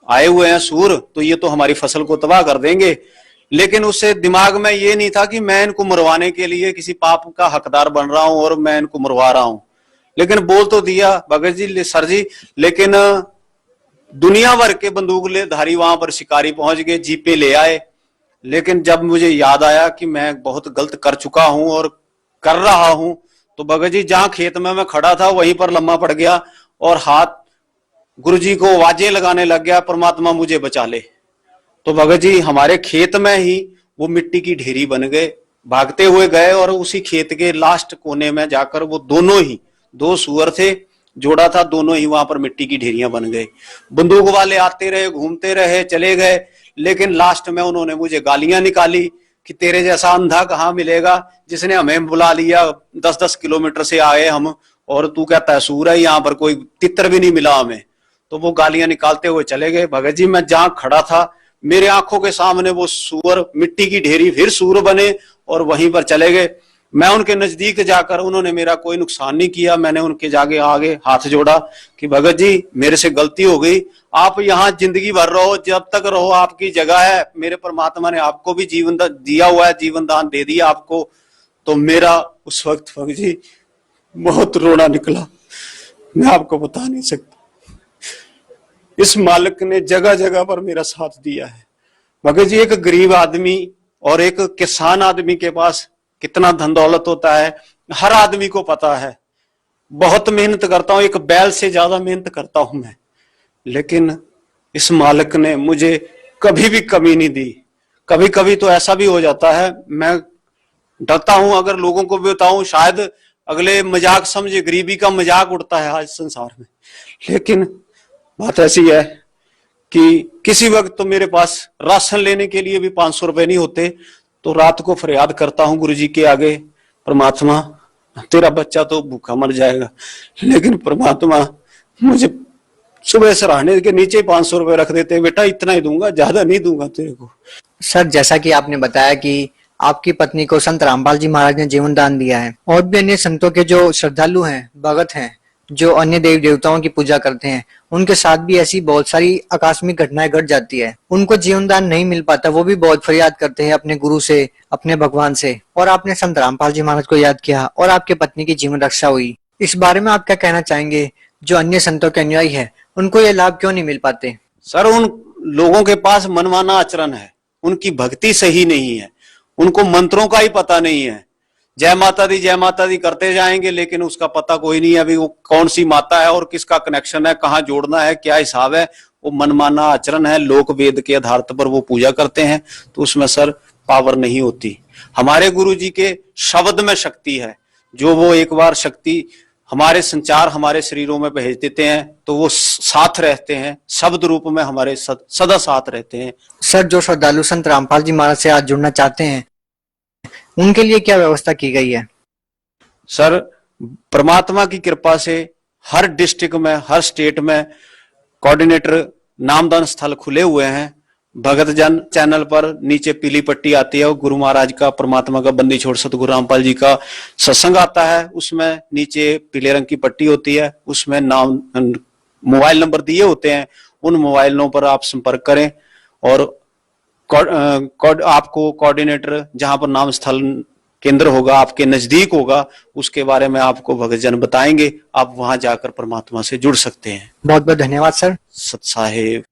आए हुए हैं सूअर, तो ये तो हमारी फसल को तबाह कर देंगे। लेकिन उससे दिमाग में ये नहीं था कि मैं इनको मरवाने के लिए किसी पाप का हकदार बन रहा हूं और मैं इनको मरवा रहा हूं। लेकिन बोल तो दिया भगत जी सर जी, लेकिन दुनिया भर के बंदूक ले धारी वहां पर शिकारी पहुंच गए, जीपे ले आए। लेकिन जब मुझे याद आया कि मैं बहुत गलत कर चुका हूं और कर रहा हूं, तो भगत जी जहां खेत में मैं खड़ा था वहीं पर लम्हा पड़ गया और हाथ गुरुजी को आवाजें लगाने लग गया, परमात्मा मुझे बचा ले। तो भगत जी हमारे खेत में ही वो मिट्टी की ढेरी बन गए, भागते हुए गए और उसी खेत के लास्ट कोने में जाकर वो दोनों ही, दो सुअर थे, जोड़ा था, दोनों ही वहां पर मिट्टी की ढेरियां बन गए। बंदूक वाले आते रहे, घूमते रहे, चले गए, लेकिन लास्ट में उन्होंने मुझे गालियां निकाली कि तेरे जैसा अंधा कहाँ मिलेगा जिसने हमें बुला लिया, 10-10 किलोमीटर से आए हम और तू कहता है सूर है, यहाँ पर कोई तितर भी नहीं मिला हमें। तो वो गालियां निकालते हुए चले गए। भगत जी मैं जहां खड़ा था मेरे आंखों के सामने वो सूअर, मिट्टी की ढेरी फिर सूअर बने और वहीं पर चले गए। मैं उनके नजदीक जाकर, उन्होंने मेरा कोई नुकसान नहीं किया, मैंने उनके जाके आगे हाथ जोड़ा कि भगत जी मेरे से गलती हो गई, आप यहाँ जिंदगी भर रहो, जब तक रहो आपकी जगह है, मेरे परमात्मा ने आपको भी जीवन दिया हुआ है, जीवन दान दे दिया आपको। तो मेरा उस वक्त भगत जी बहुत रोना निकला, मैं आपको बता नहीं सकता। इस मालिक ने जगह जगह पर मेरा साथ दिया है। भगत जी एक गरीब आदमी और एक किसान आदमी के पास कितना धन दौलत होता है हर आदमी को पता है। बहुत मेहनत करता हूं, एक बैल से ज्यादा मेहनत करता हूं मैं, लेकिन इस मालिक ने मुझे कभी भी कमी नहीं दी। कभी कभी तो ऐसा भी हो जाता है, मैं डरता हूं अगर लोगों को भी बताऊं, शायद अगले मजाक समझे, गरीबी का मजाक उड़ता है आज संसार में। लेकिन बात ऐसी है कि किसी वक्त तो मेरे पास राशन लेने के लिए भी 500 रुपए नहीं होते, तो रात को फरियाद करता हूं गुरुजी के आगे, परमात्मा तेरा बच्चा तो भूखा मर जाएगा, लेकिन परमात्मा मुझे सुबह सराहने के नीचे 500 रुपए रख देते, बेटा इतना ही दूंगा, ज्यादा नहीं दूंगा तेरे को। सर जैसा कि आपने बताया कि आपकी पत्नी को संत रामपाल जी महाराज ने जीवन दान दिया है, और भी अन्य संतों के जो श्रद्धालु हैं, भगत हैं, जो अन्य देवी देवताओं की पूजा करते हैं, उनके साथ भी ऐसी बहुत सारी आकस्मिक घटनाएं घट जाती है। उनको जीवन दान नहीं मिल पाता, वो भी बहुत फरियाद करते हैं अपने गुरु से, अपने भगवान से, और आपने संत रामपाल जी महाराज को याद किया और आपके पत्नी की जीवन रक्षा हुई। इस बारे में आप क्या कहना चाहेंगे? जो अन्य संतों के अनुयायी है उनको ये लाभ क्यों नहीं मिल पाते? सर उन लोगों के पास मनमाना आचरण है, उनकी भक्ति सही नहीं है, उनको मंत्रों का ही पता नहीं है। जय माता दी करते जाएंगे, लेकिन उसका पता कोई नहीं है अभी वो कौन सी माता है और किसका कनेक्शन है, कहाँ जोड़ना है, क्या हिसाब है। वो मनमाना आचरण है, लोक वेद के आधार पर वो पूजा करते हैं, तो उसमें सर पावर नहीं होती। हमारे गुरु जी के शब्द में शक्ति है, जो वो एक बार शक्ति हमारे संचार हमारे शरीरों में भेज देते हैं तो वो साथ रहते हैं, शब्द रूप में हमारे सदा साथ रहते हैं। सर जो श्रद्धालु संत रामपाल जी महाराज से आज जुड़ना चाहते हैं उनके लिए क्या व्यवस्था की गई है? सर परमात्मा की कृपा से हर डिस्ट्रिक्ट में, हर स्टेट में कोऑर्डिनेटर नामदान स्थल खुले हुए हैं। भगत जन चैनल पर नीचे पीली पट्टी आती है, वो गुरु महाराज का, परमात्मा का बंदी छोड़ सतगुरु रामपाल जी का सत्संग आता है, उसमें नीचे पीले रंग की पट्टी होती है, उसमें नाम मोबाइल नंबर दिए होते हैं, उन मोबाइलों पर आप संपर्क करें और आपको कोऑर्डिनेटर जहां पर नाम स्थल केंद्र होगा, आपके नजदीक होगा, उसके बारे में आपको भगत जन बताएंगे। आप वहां जाकर परमात्मा से जुड़ सकते हैं। बहुत बहुत धन्यवाद सर। सत साहेब।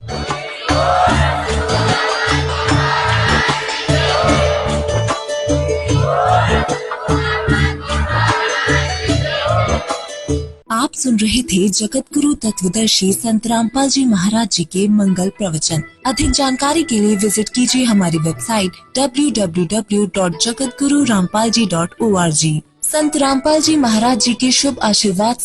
आप सुन रहे थे जगत गुरु तत्वदर्शी संत रामपाल जी महाराज जी के मंगल प्रवचन। अधिक जानकारी के लिए विजिट कीजिए हमारी वेबसाइट www.jagatgururampalji.org। संत रामपाल जी महाराज जी के शुभ आशीर्वाद